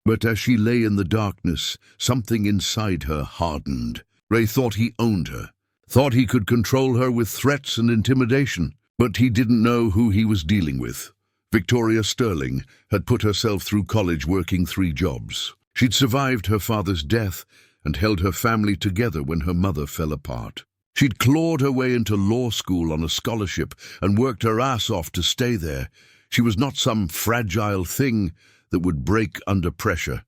But as she lay in the darkness, something inside her hardened. Ray thought he owned her, thought he could control her with threats and intimidation, but he didn't know who he was dealing with. Victoria Sterling had put herself through college working 3 jobs. She'd survived her father's death and held her family together when her mother fell apart. She'd clawed her way into law school on a scholarship and worked her ass off to stay there. She was not some fragile thing that would break under pressure.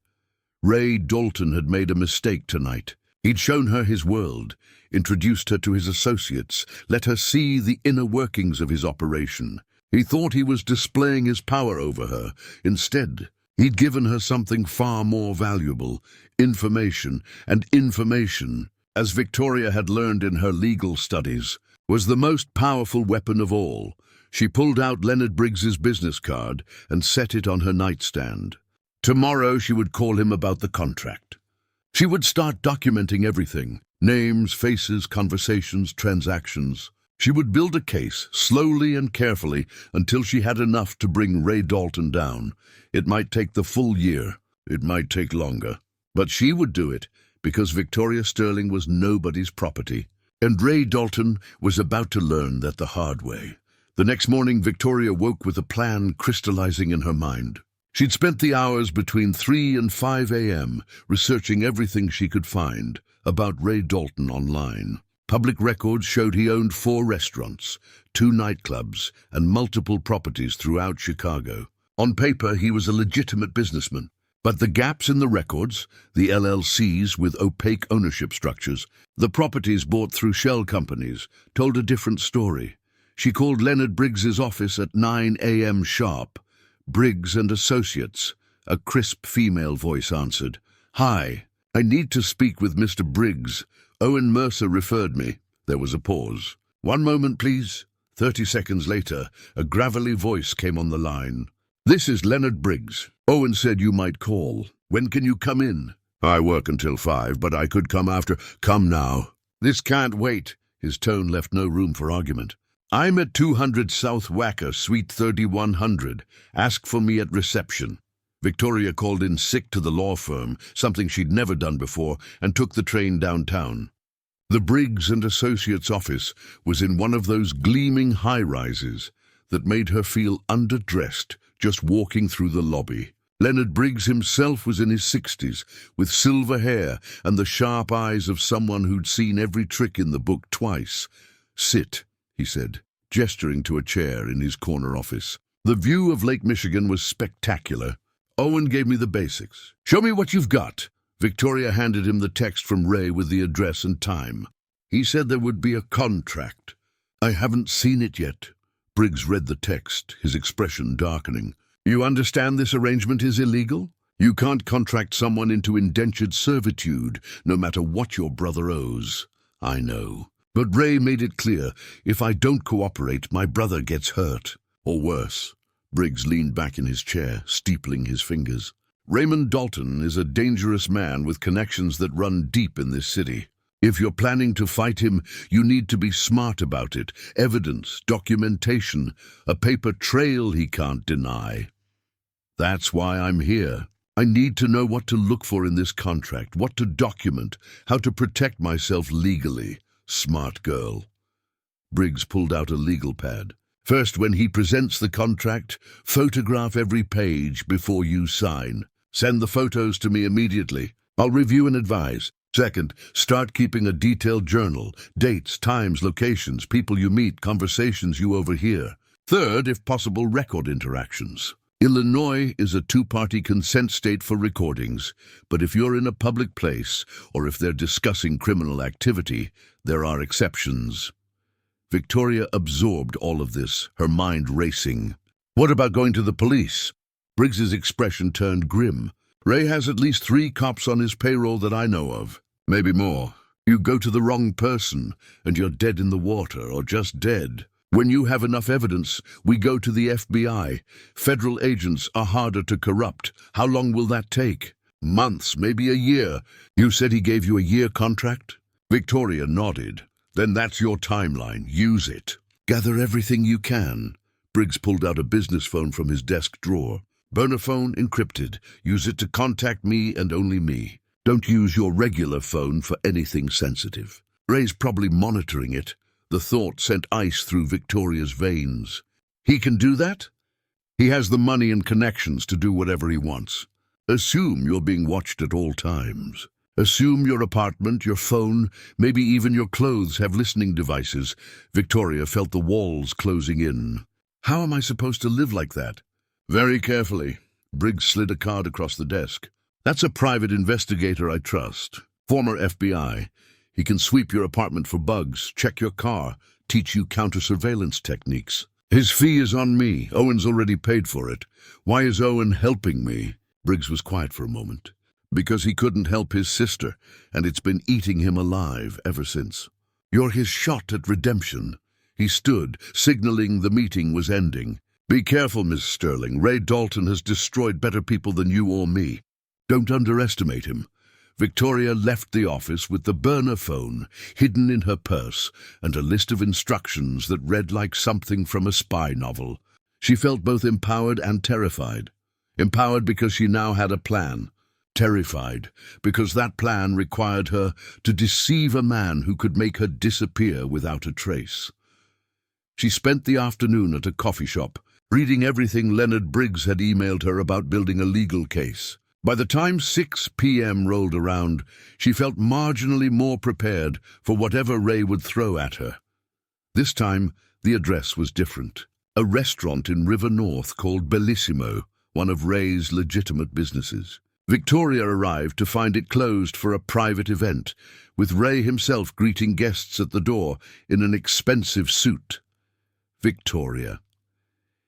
Ray Dalton had made a mistake tonight. He'd shown her his world, introduced her to his associates, let her see the inner workings of his operation. He thought he was displaying his power over her. Instead, he'd given her something far more valuable, information, and information, as Victoria had learned in her legal studies, was the most powerful weapon of all. She pulled out Leonard Briggs's business card and set it on her nightstand. Tomorrow she would call him about the contract. She would start documenting everything, names, faces, conversations, transactions. She would build a case, slowly and carefully, until she had enough to bring Ray Dalton down. It might take the full year. It might take longer. But she would do it, because Victoria Sterling was nobody's property. And Ray Dalton was about to learn that the hard way. The next morning, Victoria woke with a plan crystallizing in her mind. She'd spent the hours between 3 and 5 a.m. researching everything she could find about Ray Dalton online. Public records showed he owned 4 restaurants, 2 nightclubs, and multiple properties throughout Chicago. On paper, he was a legitimate businessman. But the gaps in the records, the LLCs with opaque ownership structures, the properties bought through shell companies, told a different story. She called Leonard Briggs's office at 9 a.m. sharp. Briggs and Associates, a crisp female voice answered. Hi, I need to speak with Mr. Briggs. Owen Mercer referred me. There was a pause. 1 moment, please. 30 seconds later, a gravelly voice came on the line. This is Leonard Briggs. Owen said you might call. When can you come in? I work until 5, but I could come after. Come now. This can't wait. His tone left no room for argument. I'm at 200 South Wacker, Suite 3100. Ask for me at reception. Victoria called in sick to the law firm, something she'd never done before, and took the train downtown. The Briggs and Associates office was in one of those gleaming high-rises that made her feel underdressed just walking through the lobby. Leonard Briggs himself was in his 60s, with silver hair and the sharp eyes of someone who'd seen every trick in the book twice. "Sit," he said, gesturing to a chair in his corner office. The view of Lake Michigan was spectacular. Owen gave me the basics. "Show me what you've got." Victoria handed him the text from Ray with the address and time. He said there would be a contract. "I haven't seen it yet." Briggs read the text, his expression darkening. "You understand this arrangement is illegal? You can't contract someone into indentured servitude, no matter what your brother owes." "I know. But Ray made it clear, if I don't cooperate, my brother gets hurt. Or worse." Briggs leaned back in his chair, steepling his fingers. "Raymond Dalton is a dangerous man with connections that run deep in this city. If you're planning to fight him, you need to be smart about it. Evidence, documentation, a paper trail he can't deny. That's why I'm here. I need to know what to look for in this contract, what to document, how to protect myself legally." "Smart girl." Briggs pulled out a legal pad. "First, when he presents the contract, photograph every page before you sign. Send the photos to me immediately. I'll review and advise. Second, start keeping a detailed journal. Dates, times, locations, people you meet, conversations you overhear. Third, if possible, record interactions. Illinois is a two-party consent state for recordings, but if you're in a public place, or if they're discussing criminal activity, there are exceptions." Victoria absorbed all of this, her mind racing. "What about going to the police?" Briggs's expression turned grim. "Ray has at least 3 cops on his payroll that I know of. Maybe more. You go to the wrong person, and you're dead in the water, or just dead. When you have enough evidence, we go to the FBI. Federal agents are harder to corrupt. How long will that take?" "Months, maybe a year." "You said he gave you a year contract?" Victoria nodded. "Then that's your timeline. Use it. Gather everything you can." Briggs pulled out a business phone from his desk drawer. "Burner phone encrypted. Use it to contact me and only me. Don't use your regular phone for anything sensitive. Ray's probably monitoring it." The thought sent ice through Victoria's veins. "He can do that?" "He has the money and connections to do whatever he wants. Assume you're being watched at all times. Assume your apartment, your phone, maybe even your clothes have listening devices." Victoria felt the walls closing in. "How am I supposed to live like that?" "Very carefully." Briggs slid a card across the desk. "That's a private investigator I trust. Former FBI. He can sweep your apartment for bugs, check your car, teach you counter-surveillance techniques. His fee is on me. Owen's already paid for it. Why is Owen helping me?" Briggs was quiet for a moment. "Because he couldn't help his sister, and it's been eating him alive ever since. You're his shot at redemption." He stood, signaling the meeting was ending. "Be careful, Miss Sterling. Ray Dalton has destroyed better people than you or me. Don't underestimate him." Victoria left the office with the burner phone hidden in her purse and a list of instructions that read like something from a spy novel. She felt both empowered and terrified. Empowered because she now had a plan. Terrified because that plan required her to deceive a man who could make her disappear without a trace. She spent the afternoon at a coffee shop, reading everything Leonard Briggs had emailed her about building a legal case. By the time 6 p.m. rolled around, she felt marginally more prepared for whatever Ray would throw at her. This time, the address was different. A restaurant in River North called Bellissimo, one of Ray's legitimate businesses. Victoria arrived to find it closed for a private event, with Ray himself greeting guests at the door in an expensive suit. Victoria.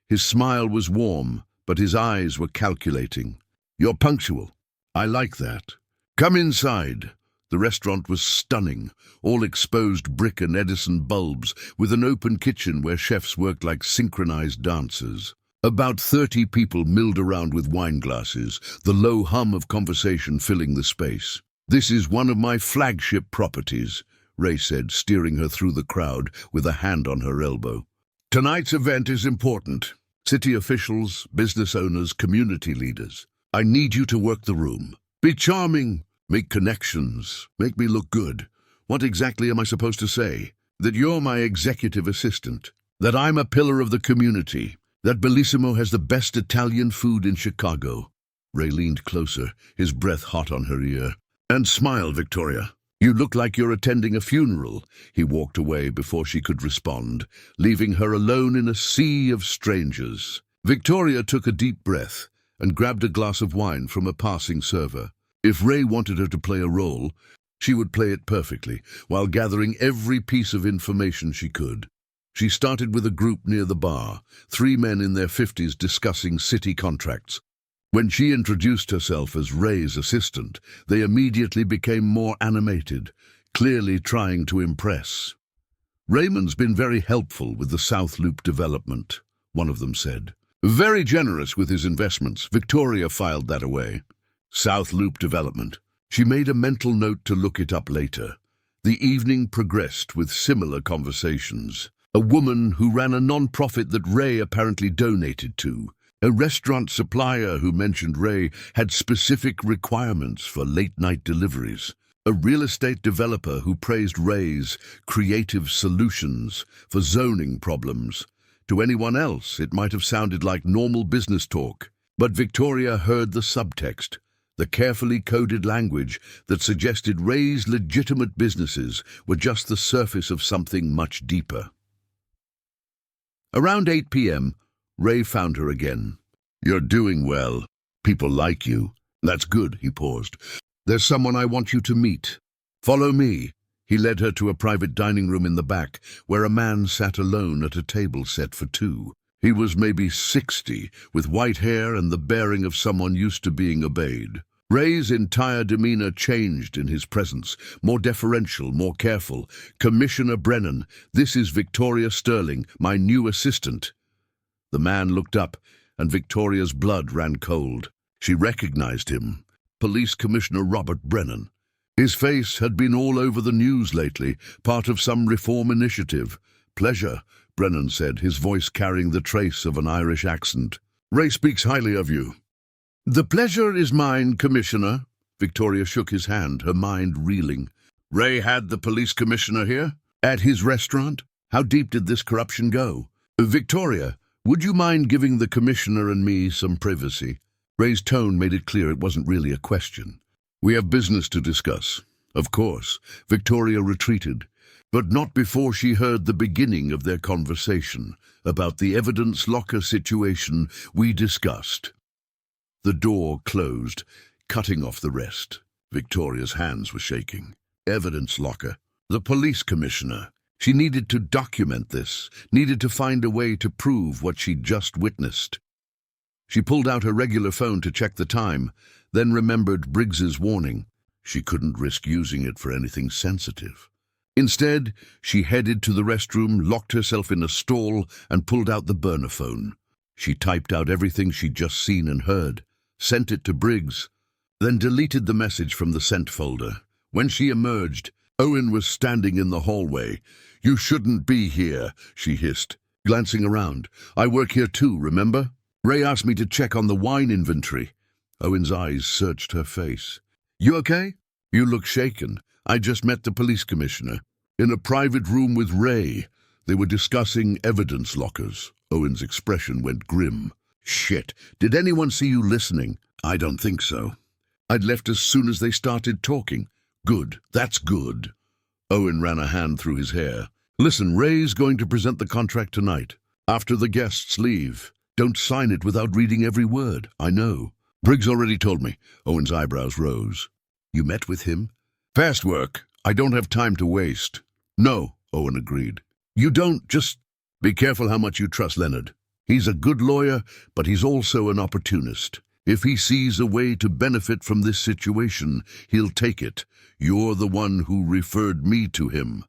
His smile was warm, but his eyes were calculating. "You're punctual. I like that. Come inside." The restaurant was stunning, all exposed brick and Edison bulbs, with an open kitchen where chefs worked like synchronized dancers. About 30 people milled around with wine glasses, the low hum of conversation filling the space. "This is one of my flagship properties," Ray said, steering her through the crowd with a hand on her elbow. "Tonight's event is important. City officials, business owners, community leaders. I need you to work the room. Be charming, make connections, make me look good. What exactly am I supposed to say? That you're my executive assistant, that I'm a pillar of the community, that Bellissimo has the best Italian food in Chicago." Ray leaned closer, his breath hot on her ear. "And smile, Victoria. You look like you're attending a funeral." He walked away before she could respond, leaving her alone in a sea of strangers. Victoria took a deep breath and grabbed a glass of wine from a passing server. If Ray wanted her to play a role, she would play it perfectly, while gathering every piece of information she could. She started with a group near the bar, 3 men in their 50s discussing city contracts. When she introduced herself as Ray's assistant, they immediately became more animated, clearly trying to impress. "Raymond's been very helpful with the South Loop development," one of them said. "Very generous with his investments." Victoria filed that away. South Loop development. She made a mental note to look it up later. The evening progressed with similar conversations. A woman who ran a non-profit that Ray apparently donated to. A restaurant supplier who mentioned Ray had specific requirements for late-night deliveries. A real estate developer who praised Ray's creative solutions for zoning problems. To anyone else, it might have sounded like normal business talk. But Victoria heard the subtext, the carefully coded language that suggested Ray's legitimate businesses were just the surface of something much deeper. Around 8 p.m., Ray found her again. "You're doing well. People like you." "That's good," he paused. "There's someone I want you to meet. Follow me." He led her to a private dining room in the back, where a man sat alone at a table set for 2. He was maybe 60, with white hair and the bearing of someone used to being obeyed. Ray's entire demeanor changed in his presence, more deferential, more careful. "Commissioner Brennan, this is Victoria Sterling, my new assistant." The man looked up, and Victoria's blood ran cold. She recognized him. Police Commissioner Robert Brennan. His face had been all over the news lately, part of some reform initiative. "Pleasure," Brennan said, his voice carrying the trace of an Irish accent. "Ray speaks highly of you." "The pleasure is mine, Commissioner." Victoria shook his hand, her mind reeling. "Ray had the police commissioner here? At his restaurant? How deep did this corruption go?" "Victoria, would you mind giving the commissioner and me some privacy?" Ray's tone made it clear it wasn't really a question. "We have business to discuss." "Of course." Victoria retreated, but not before she heard the beginning of their conversation about the evidence locker situation we discussed. The door closed, cutting off the rest. Victoria's hands were shaking. Evidence locker. The police commissioner. She needed to document this, needed to find a way to prove what she'd just witnessed. She pulled out her regular phone to check the time, then remembered Briggs's warning. She couldn't risk using it for anything sensitive. Instead, she headed to the restroom, locked herself in a stall, and pulled out the burner phone. She typed out everything she'd just seen and heard, sent it to Briggs, then deleted the message from the sent folder. When she emerged, Owen was standing in the hallway. "You shouldn't be here," she hissed, glancing around. "I work here too, remember? Ray asked me to check on the wine inventory." Owen's eyes searched her face. "You okay? You look shaken. I just met the police commissioner. In a private room with Ray. They were discussing evidence lockers." Owen's expression went grim. "Shit. Did anyone see you listening?" "I don't think so. I'd left as soon as they started talking." "Good. That's good." Owen ran a hand through his hair. "Listen, Ray's going to present the contract tonight. After the guests leave. Don't sign it without reading every word." "I know." "Briggs already told me." Owen's eyebrows rose. "You met with him?" "Fast work. I don't have time to waste." "No," Owen agreed. "You don't. Just be careful how much you trust Leonard. He's a good lawyer, but he's also an opportunist. If he sees a way to benefit from this situation, he'll take it. You're the one who referred me to him.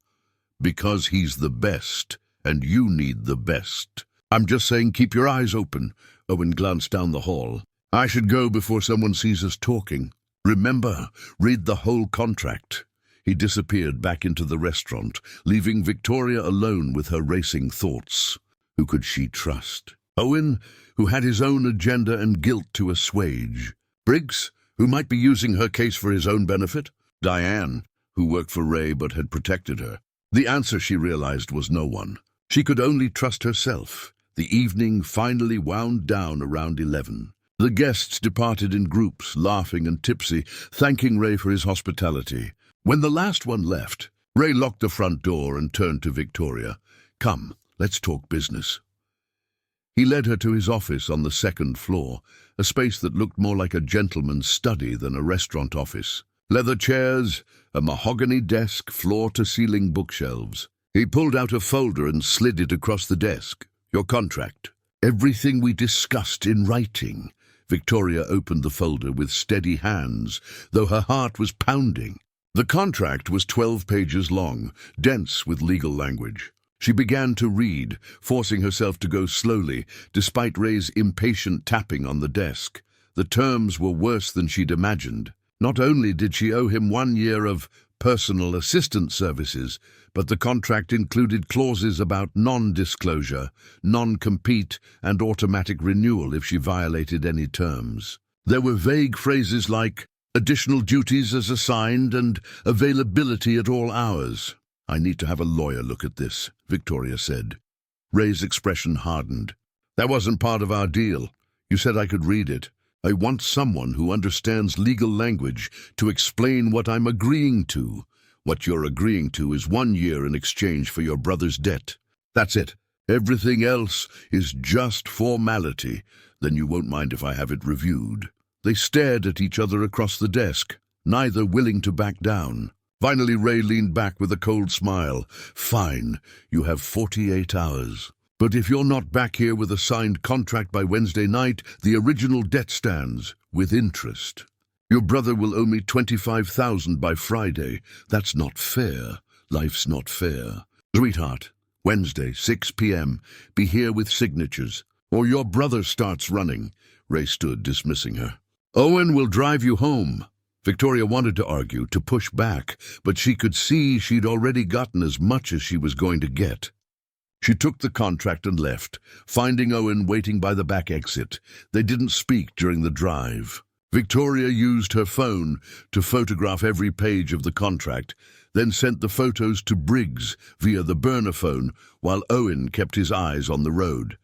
Because he's the best, and you need the best. I'm just saying keep your eyes open. Owen glanced down the hall. I should go before someone sees us talking. Remember, read the whole contract. He disappeared back into the restaurant, leaving Victoria alone with her racing thoughts. Who could she trust? Owen, who had his own agenda and guilt to assuage. Briggs, who might be using her case for his own benefit. Diane, who worked for Ray but had protected her. The answer, she realized, was no one. She could only trust herself. The evening finally wound down around 11. The guests departed in groups, laughing and tipsy, thanking Ray for his hospitality. When the last one left, Ray locked the front door and turned to Victoria. Come, let's talk business. He led her to his office on the second floor, a space that looked more like a gentleman's study than a restaurant office. Leather chairs, a mahogany desk, floor-to-ceiling bookshelves. He pulled out a folder and slid it across the desk. Your contract. Everything we discussed in writing. Victoria opened the folder with steady hands, though her heart was pounding. The contract was 12 pages long, dense with legal language. She began to read, forcing herself to go slowly, despite Ray's impatient tapping on the desk. The terms were worse than she'd imagined. Not only did she owe him 1 year of personal assistance services, but the contract included clauses about non-disclosure, non-compete, and automatic renewal if she violated any terms. There were vague phrases like additional duties as assigned and availability at all hours. I need to have a lawyer look at this, Victoria said. Ray's expression hardened. That wasn't part of our deal. You said I could read it. I want someone who understands legal language to explain what I'm agreeing to. What you're agreeing to is 1 year in exchange for your brother's debt. That's it. Everything else is just formality. Then you won't mind if I have it reviewed. They stared at each other across the desk, neither willing to back down. Finally, Ray leaned back with a cold smile. Fine, you have 48 hours. But if you're not back here with a signed contract by Wednesday night, the original debt stands, with interest. Your brother will owe me $25,000 by Friday. That's not fair. Life's not fair. Sweetheart, Wednesday, 6 p.m. Be here with signatures. Or your brother starts running. Ray stood, dismissing her. Owen will drive you home. Victoria wanted to argue, to push back, but she could see she'd already gotten as much as she was going to get. She took the contract and left, finding Owen waiting by the back exit. They didn't speak during the drive. Victoria used her phone to photograph every page of the contract, then sent the photos to Briggs via the burner phone while Owen kept his eyes on the road.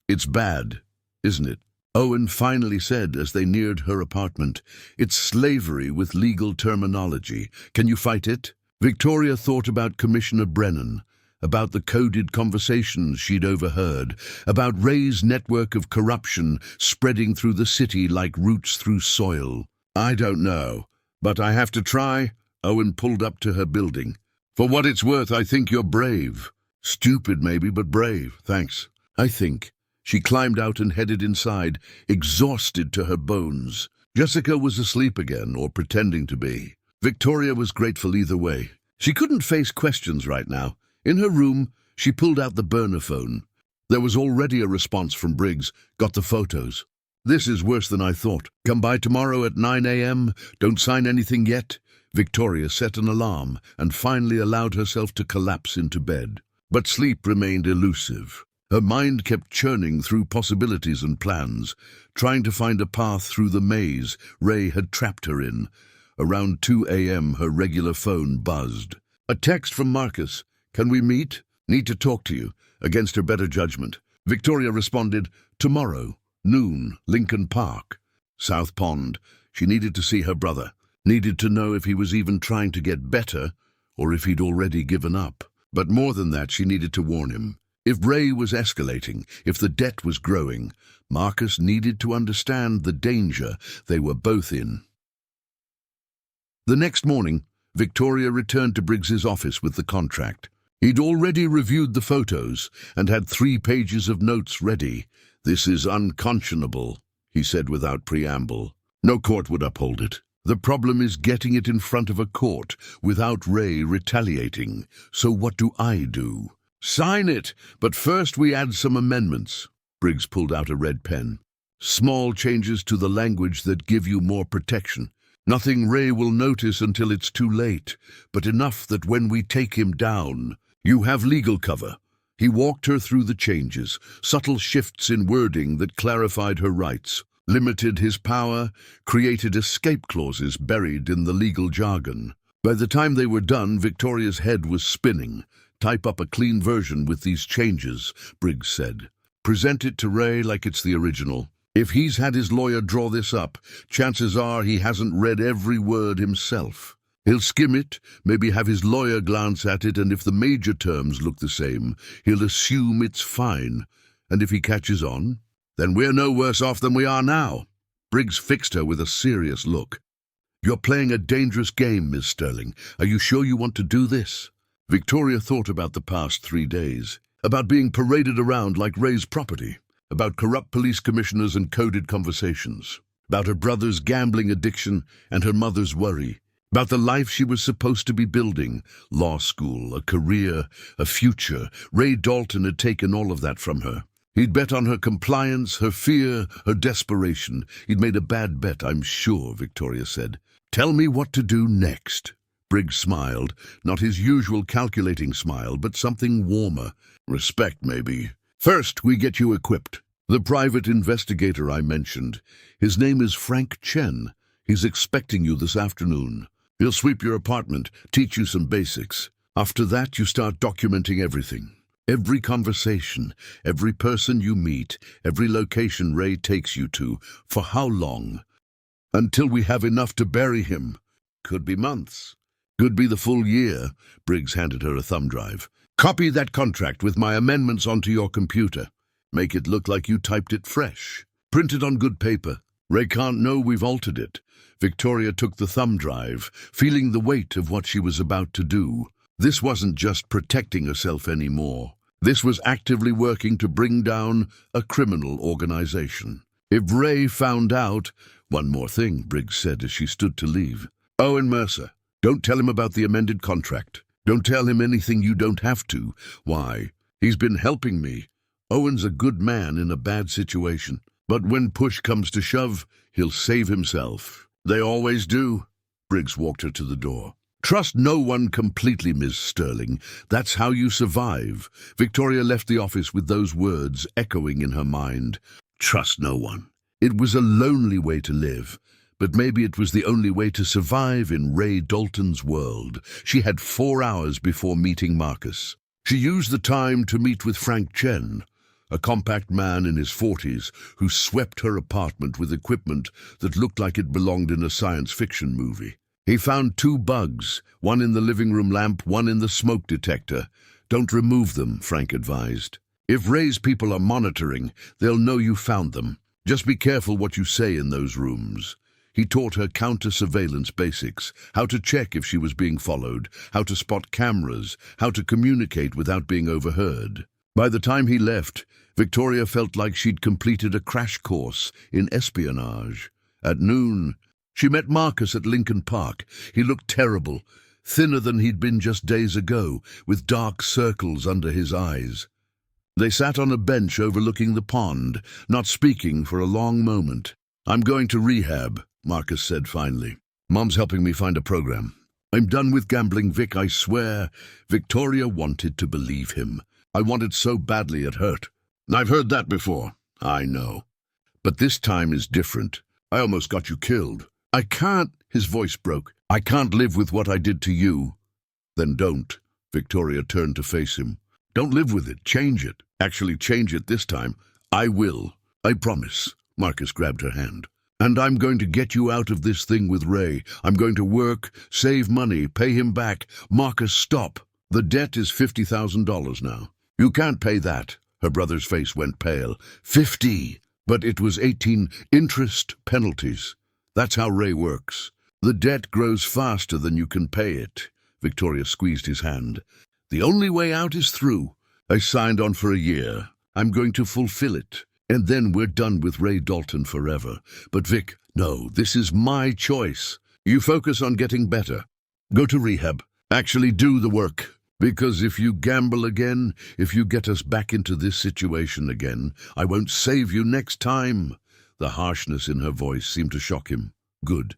It's bad, isn't it? Owen finally said as they neared her apartment. It's slavery with legal terminology. Can you fight it? Victoria thought about Commissioner Brennan, about the coded conversations she'd overheard, about Ray's network of corruption spreading through the city like roots through soil. I don't know, but I have to try. Owen pulled up to her building. For what it's worth, I think you're brave. Stupid maybe, but brave, thanks. I think. She climbed out and headed inside, exhausted to her bones. Jessica was asleep again, or pretending to be. Victoria was grateful either way. She couldn't face questions right now. In her room, she pulled out the burner phone. There was already a response from Briggs. Got the photos. This is worse than I thought. Come by tomorrow at 9 a.m. Don't sign anything yet. Victoria set an alarm and finally allowed herself to collapse into bed. But sleep remained elusive. Her mind kept churning through possibilities and plans, trying to find a path through the maze Ray had trapped her in. Around 2 a.m. her regular phone buzzed. A text from Marcus. Can we meet? Need to talk to you. Against her better judgment. Victoria responded, tomorrow, noon, Lincoln Park. South Pond. She needed to see her brother. Needed to know if he was even trying to get better, or if he'd already given up. But more than that, she needed to warn him. If Ray was escalating, if the debt was growing, Marcus needed to understand the danger they were both in. The next morning, Victoria returned to Briggs's office with the contract. He'd already reviewed the photos and had 3 pages of notes ready. This is unconscionable, he said without preamble. No court would uphold it. The problem is getting it in front of a court without Ray retaliating. So what do I do? Sign it, but first we add some amendments. Briggs pulled out a red pen. Small changes to the language that give you more protection. Nothing Ray will notice until it's too late, but enough that when we take him down, you have legal cover. He walked her through the changes, subtle shifts in wording that clarified her rights, limited his power, created escape clauses buried in the legal jargon. By the time they were done, Victoria's head was spinning. Type up a clean version with these changes, Briggs said. Present it to Ray like it's the original. If he's had his lawyer draw this up, chances are he hasn't read every word himself. He'll skim it, maybe have his lawyer glance at it, and if the major terms look the same, he'll assume it's fine. And if he catches on, then we're no worse off than we are now. Briggs fixed her with a serious look. You're playing a dangerous game, Miss Sterling. Are you sure you want to do this? Victoria thought about the past 3 days, about being paraded around like Ray's property, about corrupt police commissioners and coded conversations, about her brother's gambling addiction and her mother's worry, about the life she was supposed to be building, law school, a career, a future. Ray Dalton had taken all of that from her. He'd bet on her compliance, her fear, her desperation. He'd made a bad bet, I'm sure, Victoria said. Tell me what to do next. Briggs smiled, not his usual calculating smile, but something warmer. Respect, maybe. First, we get you equipped. The private investigator I mentioned. His name is Frank Chen. He's expecting you this afternoon. He'll sweep your apartment, teach you some basics. After that, you start documenting everything. Every conversation, every person you meet, every location Ray takes you to. For how long? Until we have enough to bury him. Could be months. Could be the full year. Briggs handed her a thumb drive. Copy that contract with my amendments onto your computer. Make it look like you typed it fresh. Print it on good paper. Ray can't know we've altered it. Victoria took the thumb drive, feeling the weight of what she was about to do. This wasn't just protecting herself anymore. This was actively working to bring down a criminal organization. If Ray found out... One more thing, Briggs said as she stood to leave. Owen Mercer, don't tell him about the amended contract. Don't tell him anything you don't have to. Why? He's been helping me. Owen's a good man in a bad situation. But when push comes to shove, he'll save himself. They always do. Briggs walked her to the door. Trust no one completely, Miss Sterling. That's how you survive. Victoria left the office with those words echoing in her mind. Trust no one. It was a lonely way to live, but maybe it was the only way to survive in Ray Dalton's world. She had 4 hours before meeting Marcus. She used the time to meet with Frank Chen, a compact man in his 40s who swept her apartment with equipment that looked like it belonged in a science fiction movie. He found 2 bugs, one in the living room lamp, one in the smoke detector. Don't remove them, Frank advised. If Ray's people are monitoring, they'll know you found them. Just be careful what you say in those rooms. He taught her counter-surveillance basics, how to check if she was being followed, how to spot cameras, how to communicate without being overheard. By the time he left, Victoria felt like she'd completed a crash course in espionage. At noon, she met Marcus at Lincoln Park. He looked terrible, thinner than he'd been just days ago, with dark circles under his eyes. They sat on a bench overlooking the pond, not speaking for a long moment. I'm going to rehab, Marcus said finally. Mom's helping me find a program. I'm done with gambling, Vic, I swear. Victoria wanted to believe him. I wanted so badly it hurt. I've heard that before. I know. But this time is different. I almost got you killed. I can't, his voice broke. I can't live with what I did to you. Then don't. Victoria turned to face him. Don't live with it. Change it. Actually, change it this time. I will. I promise. Marcus grabbed her hand. And I'm going to get you out of this thing with Ray. I'm going to work, save money, pay him back. Marcus, stop. The debt is $50,000 now. You can't pay that. Her brother's face went pale. 50. But it was 18 interest penalties. That's how Ray works. The debt grows faster than you can pay it. Victoria squeezed his hand. The only way out is through. I signed on for a year. I'm going to fulfill it. And then we're done with Ray Dalton forever. But Vic, no, this is my choice. You focus on getting better. Go to rehab. Actually do the work. Because if you gamble again, if you get us back into this situation again, I won't save you next time." The harshness in her voice seemed to shock him. Good.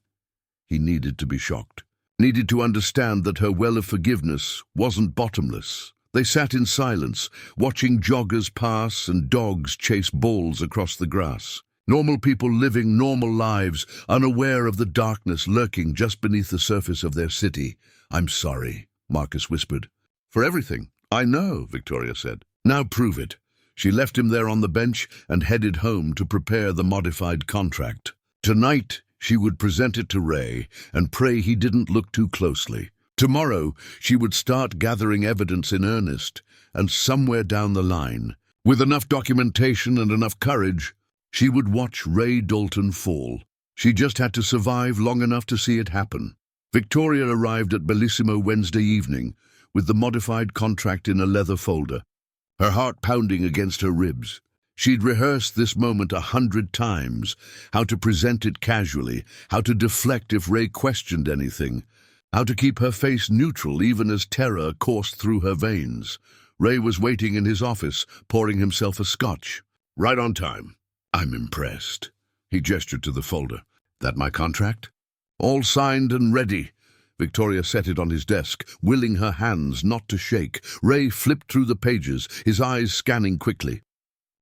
He needed to be shocked. Needed to understand that her well of forgiveness wasn't bottomless. They sat in silence, watching joggers pass and dogs chase balls across the grass. Normal people living normal lives, unaware of the darkness lurking just beneath the surface of their city. "I'm sorry," Marcus whispered. "For everything." "I know," Victoria said. "Now prove it." She left him there on the bench and headed home to prepare the modified contract. Tonight, she would present it to Ray and pray he didn't look too closely. Tomorrow, she would start gathering evidence in earnest, and somewhere down the line, with enough documentation and enough courage, she would watch Ray Dalton fall. She just had to survive long enough to see it happen. Victoria arrived at Bellissimo Wednesday evening, with the modified contract in a leather folder, her heart pounding against her ribs. She'd rehearsed this moment 100 times, how to present it casually, how to deflect if Ray questioned anything, how to keep her face neutral even as terror coursed through her veins. Ray was waiting in his office, pouring himself a scotch. "Right on time." "I'm impressed." He gestured to the folder. "That my contract?" "All signed and ready." Victoria set it on his desk, willing her hands not to shake. Ray flipped through the pages, his eyes scanning quickly.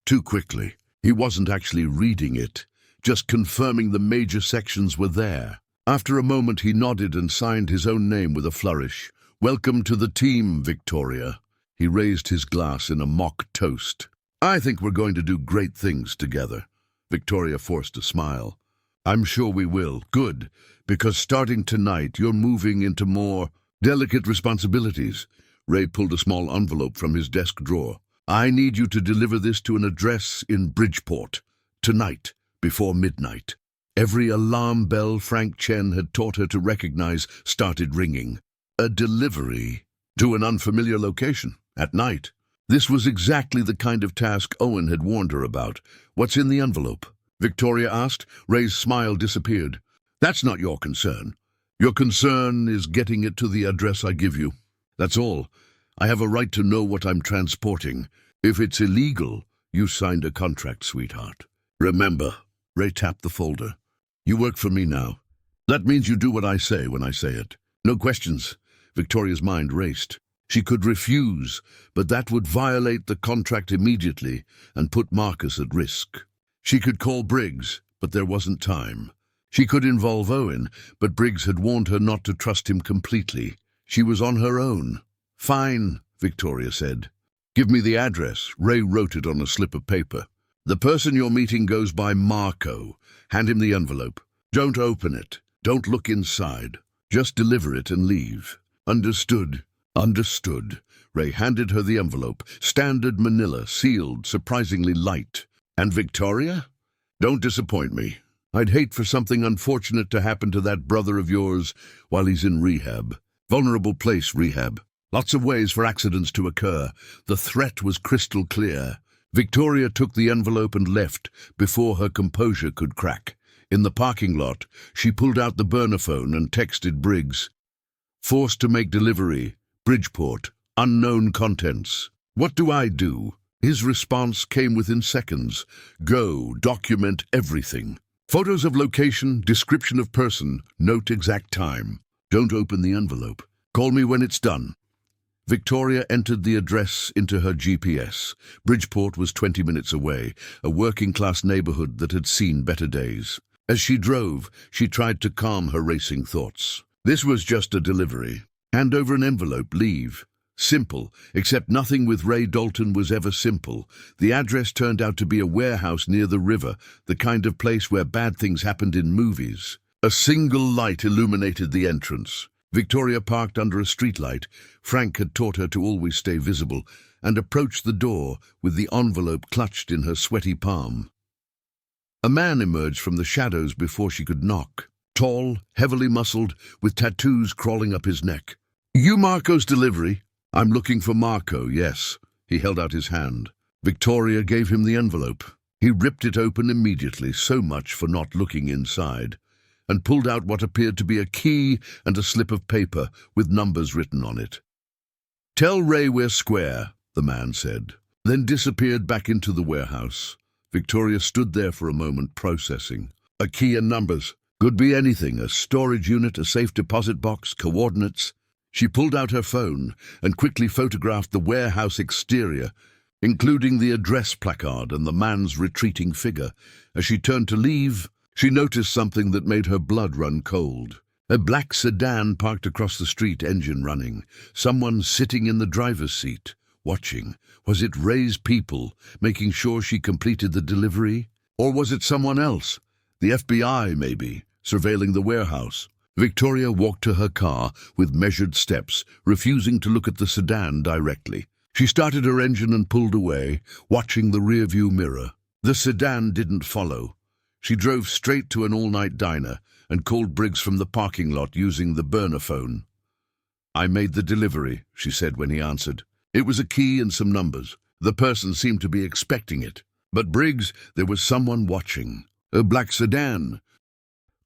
Too quickly. He wasn't actually reading it, just confirming the major sections were there. After a moment, he nodded and signed his own name with a flourish. "Welcome to the team, Victoria." He raised his glass in a mock toast. "I think we're going to do great things together." Victoria forced a smile. "I'm sure we will. Good, because starting tonight, you're moving into more delicate responsibilities." Ray pulled a small envelope from his desk drawer. "I need you to deliver this to an address in Bridgeport, tonight, before midnight." Every alarm bell Frank Chen had taught her to recognize started ringing. A delivery to an unfamiliar location, at night. This was exactly the kind of task Owen had warned her about. "What's in the envelope?" Victoria asked. Ray's smile disappeared. "That's not your concern. Your concern is getting it to the address I give you. That's all. I have a right to know what I'm transporting. If it's illegal, you signed a contract, sweetheart. Remember." Ray tapped the folder. "You work for me now. That means you do what I say when I say it. No questions." Victoria's mind raced. She could refuse, but that would violate the contract immediately and put Marcus at risk. She could call Briggs, but there wasn't time. She could involve Owen, but Briggs had warned her not to trust him completely. She was on her own. "Fine," Victoria said. "Give me the address." Ray wrote it on a slip of paper. "The person you're meeting goes by Marco. Hand him the envelope. Don't open it. Don't look inside. Just deliver it and leave." "Understood." "Understood." Ray handed her the envelope. Standard manila, sealed, surprisingly light. "And Victoria? Don't disappoint me. I'd hate for something unfortunate to happen to that brother of yours while he's in rehab. Vulnerable place, rehab. Lots of ways for accidents to occur. The threat was crystal clear. Victoria took the envelope and left before her composure could crack. In the parking lot, she pulled out the burner phone and texted Briggs. "Forced to make delivery. Bridgeport. Unknown contents." "What do I do?" His response came within seconds. "Go, document everything. Photos of location, description of person, note exact time. Don't open the envelope. Call me when it's done." Victoria entered the address into her GPS. Bridgeport was 20 minutes away, a working-class neighborhood that had seen better days. As she drove, she tried to calm her racing thoughts. This was just a delivery. Hand over an envelope, leave. Simple, except nothing with Ray Dalton was ever simple. The address turned out to be a warehouse near the river, the kind of place where bad things happened in movies. A single light illuminated the entrance. Victoria parked under a streetlight. Frank had taught her to always stay visible, and approached the door with the envelope clutched in her sweaty palm. A man emerged from the shadows before she could knock. Tall, heavily muscled, with tattoos crawling up his neck. "You Marco's delivery?" "I'm looking for Marco, yes." He held out his hand. Victoria gave him the envelope. He ripped it open immediately, so much for not looking inside, and pulled out what appeared to be a key and a slip of paper with numbers written on it. "Tell Ray we're square," the man said, then disappeared back into the warehouse. Victoria stood there for a moment, processing. A key and numbers. Could be anything, a storage unit, a safe deposit box, coordinates. She pulled out her phone and quickly photographed the warehouse exterior, including the address placard and the man's retreating figure. As she turned to leave, she noticed something that made her blood run cold. A black sedan parked across the street, engine running. Someone sitting in the driver's seat, watching. Was it Ray's people, making sure she completed the delivery? Or was it someone else? The FBI, maybe, surveilling the warehouse. Victoria walked to her car with measured steps, refusing to look at the sedan directly. She started her engine and pulled away, watching the rearview mirror. The sedan didn't follow. She drove straight to an all-night diner and called Briggs from the parking lot using the burner phone. "I made the delivery," she said when he answered. It was a key and some numbers. The person seemed to be expecting it. But Briggs, there was someone watching. A black sedan.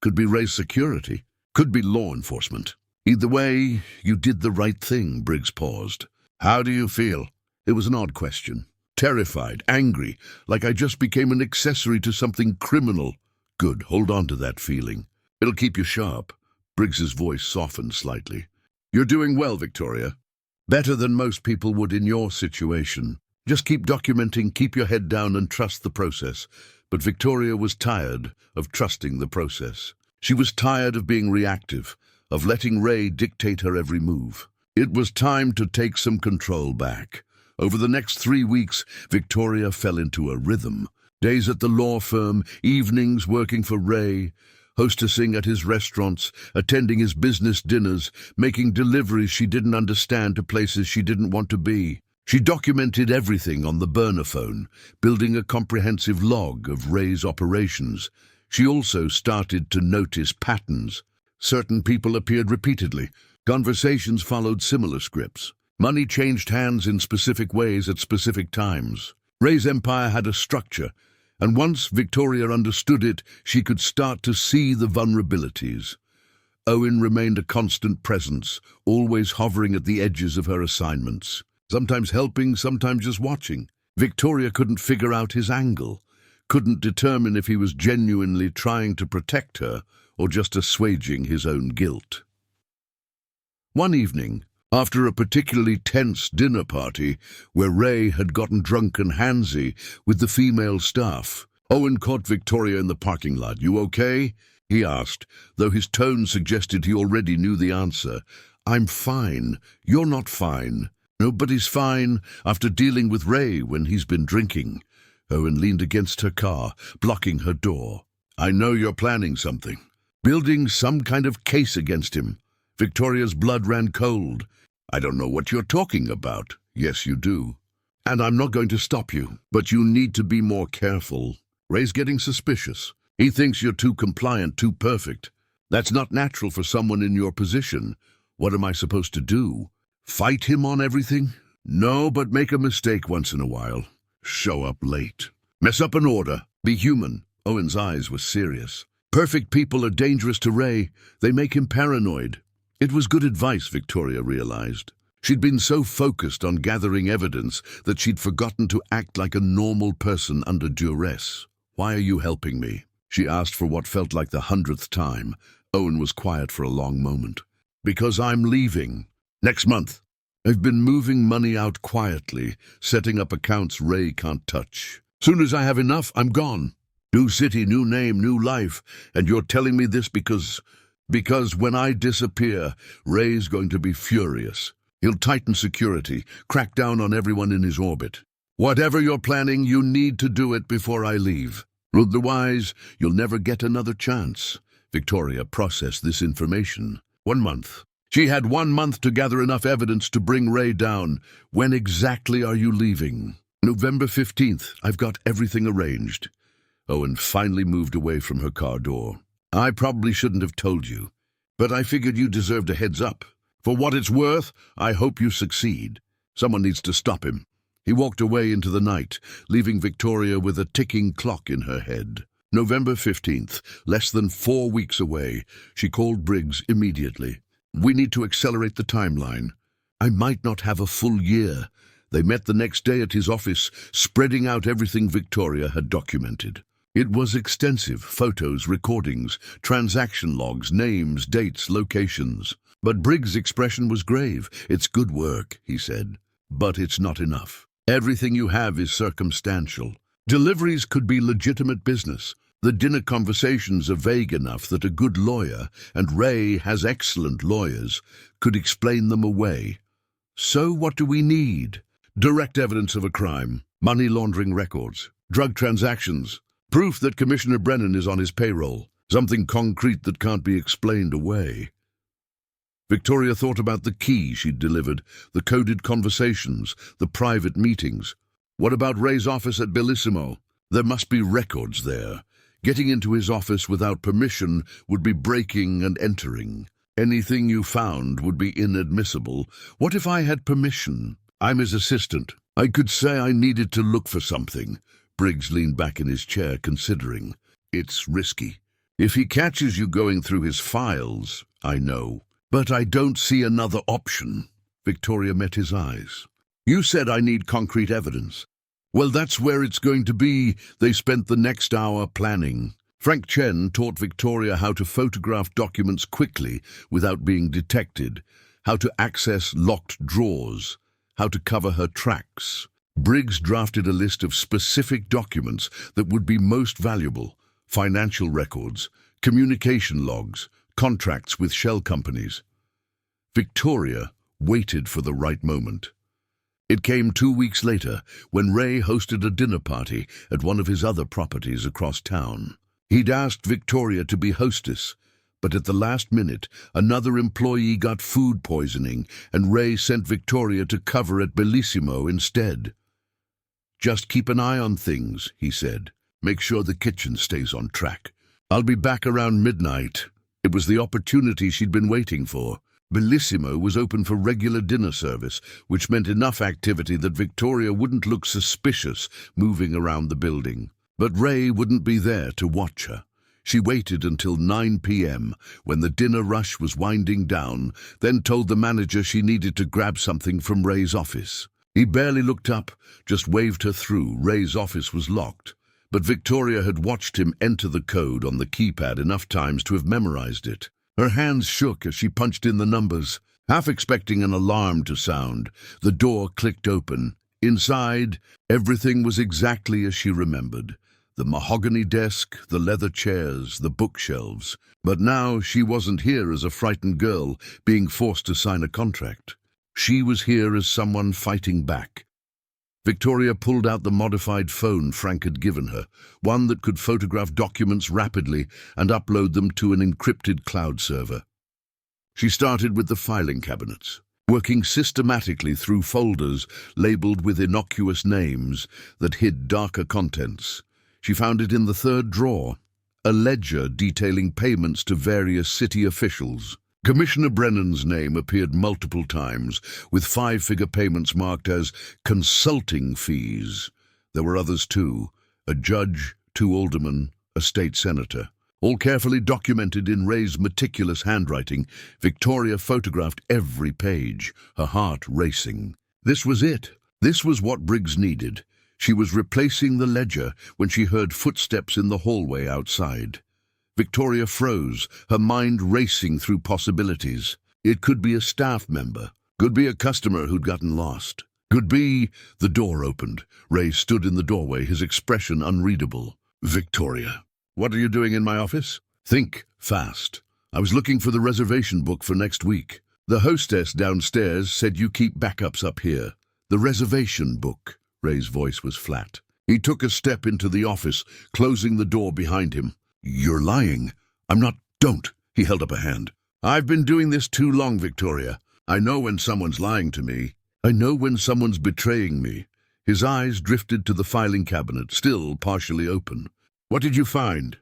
Could be Ray's security. Could be law enforcement. "Either way, you did the right thing," Briggs paused. "How do you feel?" It was an odd question. Terrified, angry, like I just became an accessory to something criminal. "Good, hold on to that feeling. It'll keep you sharp." Briggs's voice softened slightly. "You're doing well, Victoria. Better than most people would in your situation. Just keep documenting, keep your head down and trust the process." But Victoria was tired of trusting the process. She was tired of being reactive, of letting Ray dictate her every move. It was time to take some control back. Over the next 3 weeks, Victoria fell into a rhythm. Days at the law firm, evenings working for Ray, hostessing at his restaurants, attending his business dinners, making deliveries she didn't understand to places she didn't want to be. She documented everything on the burner phone, building a comprehensive log of Ray's operations. She also started to notice patterns. Certain people appeared repeatedly. Conversations followed similar scripts. Money changed hands in specific ways at specific times. Ray's empire had a structure, and once Victoria understood it, she could start to see the vulnerabilities. Owen remained a constant presence, always hovering at the edges of her assignments. Sometimes helping, sometimes just watching. Victoria couldn't figure out his angle, couldn't determine if he was genuinely trying to protect her or just assuaging his own guilt. One evening, after a particularly tense dinner party where Ray had gotten drunk and handsy with the female staff, Owen caught Victoria in the parking lot. "You okay?" he asked, though his tone suggested he already knew the answer. "I'm fine. You're not fine. Nobody's fine after dealing with Ray when he's been drinking." Owen leaned against her car, blocking her door. "I know you're planning something. Building some kind of case against him." Victoria's blood ran cold. "I don't know what you're talking about." "Yes, you do. And I'm not going to stop you, but you need to be more careful. Ray's getting suspicious. He thinks you're too compliant, too perfect. That's not natural for someone in your position. What am I supposed to do? Fight him on everything? No, but make a mistake once in a while. Show up late. Mess up an order. Be human." Owen's eyes were serious. "Perfect people are dangerous to Ray. They make him paranoid." It was good advice, Victoria realized. She'd been so focused on gathering evidence that she'd forgotten to act like a normal person under duress. "Why are you helping me?" she asked for what felt like the 100th time. Owen was quiet for a long moment. "Because I'm leaving. Next month. I've been moving money out quietly, setting up accounts Ray can't touch. Soon as I have enough, I'm gone. New city, new name, new life. And you're telling me this because when I disappear, Ray's going to be furious. He'll tighten security, crack down on everyone in his orbit. Whatever you're planning, you need to do it before I leave. Otherwise, you'll never get another chance." Victoria processed this information. 1 month. She had 1 month to gather enough evidence to bring Ray down. "When exactly are you leaving?" "November 15th. I've got everything arranged." Owen finally moved away from her car door. "I probably shouldn't have told you, but I figured you deserved a heads up. For what it's worth, I hope you succeed. Someone needs to stop him." He walked away into the night, leaving Victoria with a ticking clock in her head. November 15th, less than 4 weeks away. She called Briggs immediately. "We need to accelerate the timeline. I might not have a full year. They met the next day at his office, spreading out everything Victoria had documented. It was extensive: photos, recordings, transaction logs, names, dates, locations. But Briggs' expression was grave. "It's good work," he said, "but it's not enough. Everything you have is circumstantial. Deliveries could be legitimate business. The dinner conversations are vague enough that a good lawyer, and Ray has excellent lawyers, could explain them away. So what do we need? Direct evidence of a crime, money laundering records, drug transactions, proof that Commissioner Brennan is on his payroll, something concrete that can't be explained away." Victoria thought about the key she'd delivered, the coded conversations, the private meetings. What about Ray's office at Bellissimo? There must be records there. Getting into his office without permission would be breaking and entering. Anything you found would be inadmissible. What if I had permission? I'm his assistant. I could say I needed to look for something. Briggs leaned back in his chair, considering. It's risky. If he catches you going through his files, I know. But I don't see another option. Victoria met his eyes. You said I need concrete evidence. Well, that's where it's going to be. They spent the next hour planning. Frank Chen taught Victoria how to photograph documents quickly without being detected, how to access locked drawers, how to cover her tracks. Briggs drafted a list of specific documents that would be most valuable: financial records, communication logs, contracts with shell companies. Victoria waited for the right moment. It came 2 weeks later, when Ray hosted a dinner party at one of his other properties across town. He'd asked Victoria to be hostess, but at the last minute, another employee got food poisoning, and Ray sent Victoria to cover at Bellissimo instead. "Just keep an eye on things," he said. "Make sure the kitchen stays on track. I'll be back around midnight." It was the opportunity she'd been waiting for. Bellissimo was open for regular dinner service, which meant enough activity that Victoria wouldn't look suspicious moving around the building. But Ray wouldn't be there to watch her. She waited until 9 p.m., when the dinner rush was winding down, then told the manager she needed to grab something from Ray's office. He barely looked up, just waved her through. Ray's office was locked, but Victoria had watched him enter the code on the keypad enough times to have memorized it. Her hands shook as she punched in the numbers. Half expecting an alarm to sound, the door clicked open. Inside, everything was exactly as she remembered. The mahogany desk, the leather chairs, the bookshelves. But now she wasn't here as a frightened girl being forced to sign a contract. She was here as someone fighting back. Victoria pulled out the modified phone Frank had given her, one that could photograph documents rapidly and upload them to an encrypted cloud server. She started with the filing cabinets, working systematically through folders labeled with innocuous names that hid darker contents. She found it in the third drawer, a ledger detailing payments to various city officials. Commissioner Brennan's name appeared multiple times, with 5-figure payments marked as consulting fees. There were others too: a judge, 2 aldermen, a state senator. All carefully documented in Ray's meticulous handwriting. Victoria photographed every page, her heart racing. This was it. This was what Briggs needed. She was replacing the ledger when she heard footsteps in the hallway outside. Victoria froze, her mind racing through possibilities. It could be a staff member, could be a customer who'd gotten lost, could be... The door opened. Ray stood in the doorway, his expression unreadable. "Victoria, what are you doing in my office?" "Think fast. I was looking for the reservation book for next week. The hostess downstairs said you keep backups up here." "The reservation book." Ray's voice was flat. He took a step into the office, closing the door behind him. "You're lying." "I'm not." "Don't." He held up a hand. "I've been doing this too long, Victoria. I know when someone's lying to me. I know when someone's betraying me." His eyes drifted to the filing cabinet, still partially open. "What did you find?"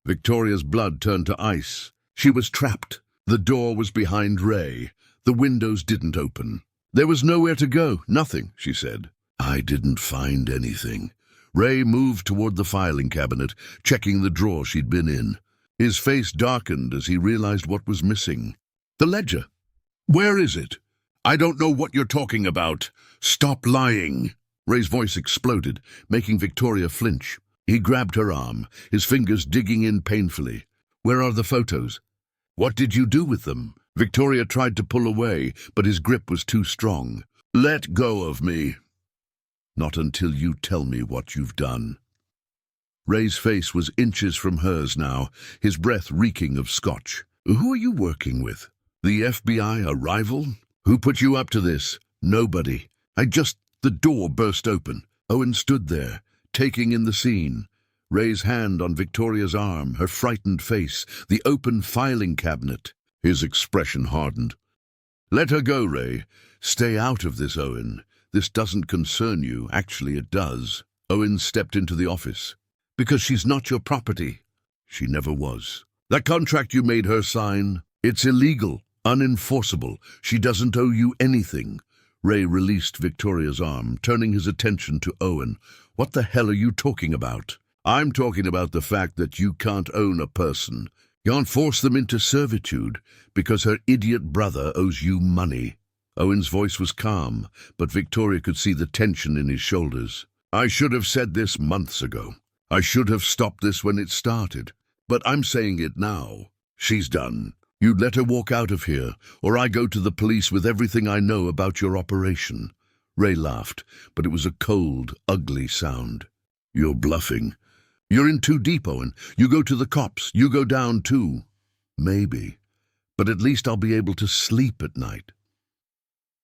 Victoria's blood turned to ice. She was trapped. The door was behind Ray. The windows didn't open. There was nowhere to go. "Nothing," she said. "I didn't find anything." Ray moved toward the filing cabinet, checking the drawer she'd been in. His face darkened as he realized what was missing. "The ledger. Where is it?" I don't know what you're talking about. Stop lying. Ray's voice exploded, making Victoria flinch. He grabbed her arm, his fingers digging in painfully. Where are the photos? What did you do with them? Victoria tried to pull away, but his grip was too strong. Let go of me. Not until you tell me what you've done. Ray's face was inches from hers now, his breath reeking of scotch. Who are you working with? The FBI, a rival? Who put you up to this? Nobody. The door burst open. Owen stood there, taking in the scene. Ray's hand on Victoria's arm, her frightened face, the open filing cabinet. His expression hardened. Let her go, Ray. Stay out of this, Owen. This doesn't concern you. Actually, it does. Owen stepped into the office. Because she's not your property. She never was. That contract you made her sign, it's illegal, unenforceable. She doesn't owe you anything. Ray released Victoria's arm, turning his attention to Owen. What the hell are you talking about? I'm talking about the fact that you can't own a person. You can't force them into servitude because her idiot brother owes you money. Owen's voice was calm, but Victoria could see the tension in his shoulders. I should have said this months ago. I should have stopped this when it started. But I'm saying it now. She's done. You let her walk out of here, or I go to the police with everything I know about your operation. Ray laughed, but it was a cold, ugly sound. You're bluffing. You're in too deep, Owen. You go to the cops. You go down too. Maybe. But at least I'll be able to sleep at night.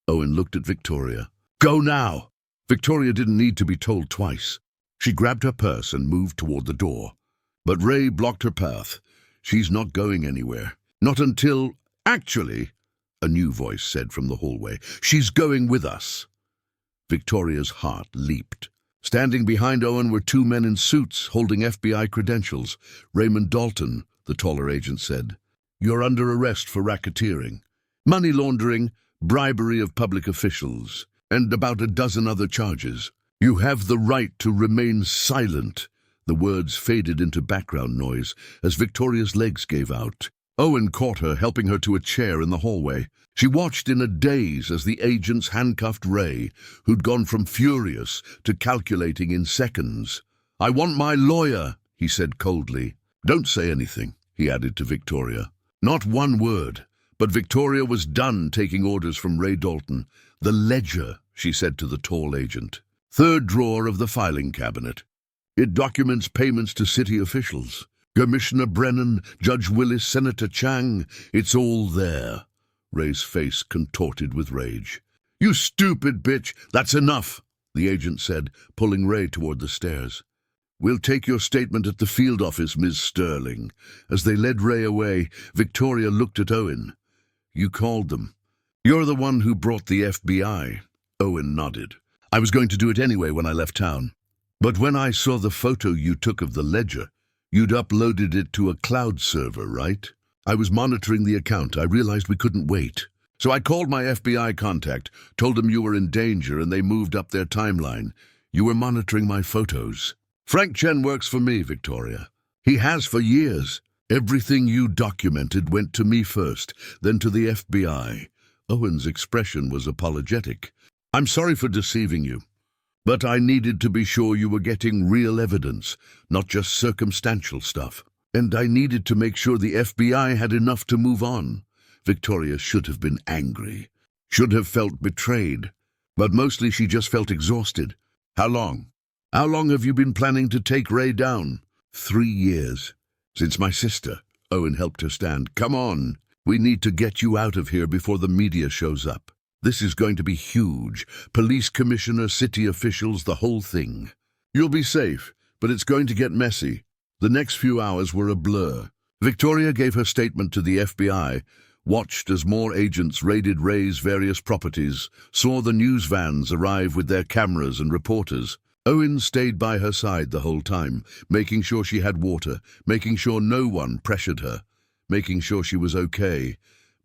Owen looked at Victoria. Go now! Victoria didn't need to be told twice. She grabbed her purse and moved toward the door. But Ray blocked her path. She's not going anywhere. Not until... Actually, a new voice said from the hallway, she's going with us. Victoria's heart leaped. Standing behind Owen were two men in suits holding FBI credentials. Raymond Dalton, the taller agent said. You're under arrest for racketeering, money laundering, bribery of public officials, and about a dozen other charges. You have the right to remain silent. The words faded into background noise as Victoria's legs gave out. Owen caught her, helping her to a chair in the hallway. She watched in a daze as the agents handcuffed Ray, who'd gone from furious to calculating in seconds. I want my lawyer, he said coldly. Don't say anything, he added to Victoria. Not one word. But Victoria was done taking orders from Ray Dalton. The ledger, she said to the tall agent. Third drawer of the filing cabinet. It documents payments to city officials. Commissioner Brennan, Judge Willis, Senator Chang. It's all there. Ray's face contorted with rage. You stupid bitch! That's enough, the agent said, pulling Ray toward the stairs. We'll take your statement at the field office, Ms. Sterling. As they led Ray away, Victoria looked at Owen. You called them. You're the one who brought the FBI. Owen nodded. I was going to do it anyway when I left town. But when I saw the photo you took of the ledger, you'd uploaded it to a cloud server, right? I was monitoring the account. I realized we couldn't wait. So I called my FBI contact, told them you were in danger, and they moved up their timeline. You were monitoring my photos. Frank Chen works for me, Victoria. He has for years. Everything you documented went to me first, then to the FBI. Owen's expression was apologetic. I'm sorry for deceiving you, but I needed to be sure you were getting real evidence, not just circumstantial stuff. And I needed to make sure the FBI had enough to move on. Victoria should have been angry, should have felt betrayed, but mostly she just felt exhausted. How long? How long have you been planning to take Ray down? 3 years. Since my sister. Owen helped her stand. Come on. We need to get you out of here before the media shows up. This is going to be huge. Police commissioner, city officials, the whole thing. You'll be safe, but it's going to get messy. The next few hours were a blur. Victoria gave her statement to the FBI, watched as more agents raided Ray's various properties, saw the news vans arrive with their cameras and reporters. Owen stayed by her side the whole time, making sure she had water, making sure no one pressured her, making sure she was okay.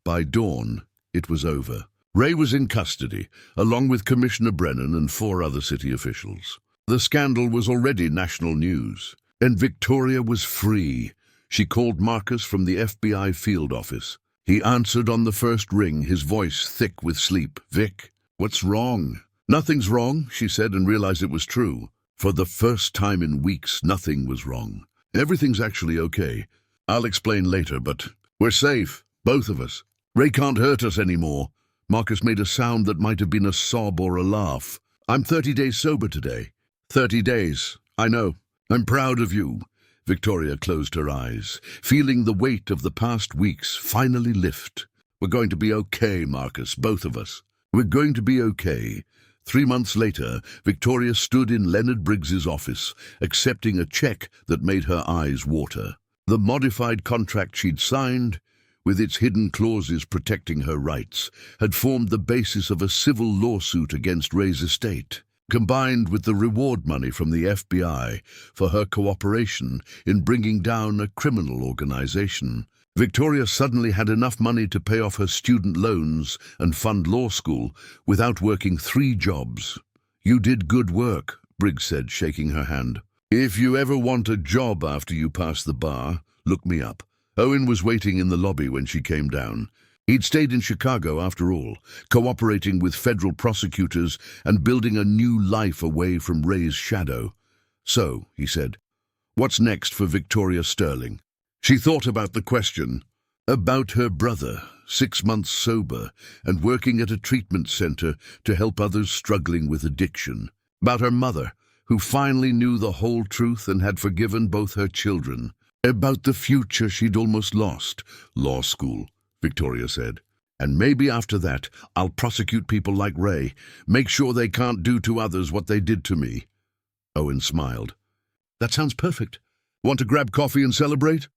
By dawn, it was over. Ray was in custody, along with Commissioner Brennan and 4 other city officials. The scandal was already national news, and Victoria was free. She called Marcus from the FBI field office. He answered on the first ring, his voice thick with sleep. "Vic, what's wrong?" "Nothing's wrong," she said, and realized it was true. For the first time in weeks, nothing was wrong. "Everything's actually okay. I'll explain later, but we're safe, both of us. Ray can't hurt us anymore." Marcus made a sound that might have been a sob or a laugh. "I'm 30 days sober today." 30 days, I know. I'm proud of you." Victoria closed her eyes, feeling the weight of the past weeks finally lift. "We're going to be okay, Marcus, both of us. We're going to be okay." 3 months later, Victoria stood in Leonard Briggs's office, accepting a check that made her eyes water. The modified contract she'd signed, with its hidden clauses protecting her rights, had formed the basis of a civil lawsuit against Ray's estate, combined with the reward money from the FBI for her cooperation in bringing down a criminal organization. Victoria suddenly had enough money to pay off her student loans and fund law school without working 3 jobs. "You did good work," Briggs said, shaking her hand. "If you ever want a job after you pass the bar, look me up." Owen was waiting in the lobby when she came down. He'd stayed in Chicago after all, cooperating with federal prosecutors and building a new life away from Ray's shadow. "So," he said, "what's next for Victoria Sterling?" She thought about the question. About her brother, 6 months sober and working at a treatment center to help others struggling with addiction. About her mother, who finally knew the whole truth and had forgiven both her children. About the future she'd almost lost. "Law school," Victoria said. "And maybe after that, I'll prosecute people like Ray, make sure they can't do to others what they did to me." Owen smiled. "That sounds perfect. Want to grab coffee and celebrate?"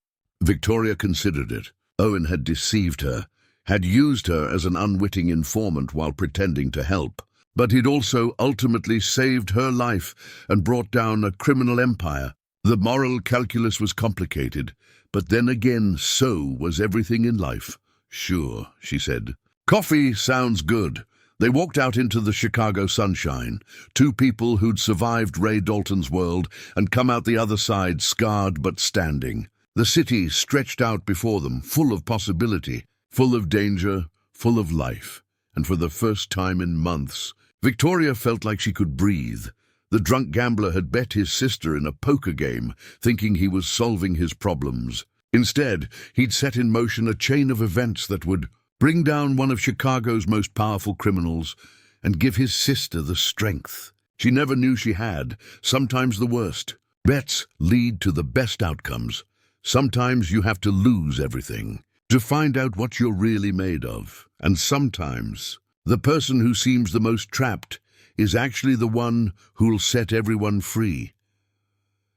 Victoria considered it. Owen had deceived her, had used her as an unwitting informant while pretending to help. But he'd also ultimately saved her life and brought down a criminal empire. The moral calculus was complicated, but then again, so was everything in life. "Sure," she said. "Coffee sounds good." They walked out into the Chicago sunshine, 2 people who'd survived Ray Dalton's world and come out the other side scarred but standing. The city stretched out before them, full of possibility, full of danger, full of life. And for the first time in months, Victoria felt like she could breathe. The drunk gambler had bet his sister in a poker game, thinking he was solving his problems. Instead, he'd set in motion a chain of events that would bring down one of Chicago's most powerful criminals and give his sister the strength she never knew she had, sometimes the worst. Bets lead to the best outcomes. Sometimes you have to lose everything to find out what you're really made of. And sometimes the person who seems the most trapped is actually the one who'll set everyone free.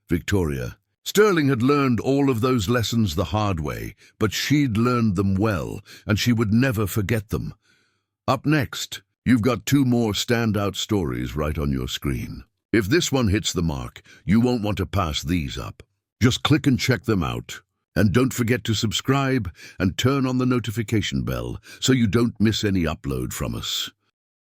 Victoria Sterling had learned all of those lessons the hard way, but she'd learned them well, and she would never forget them. Up next, you've got 2 more standout stories right on your screen. If this one hits the mark, you won't want to pass these up. Just click and check them out. And don't forget to subscribe and turn on the notification bell so you don't miss any upload from us.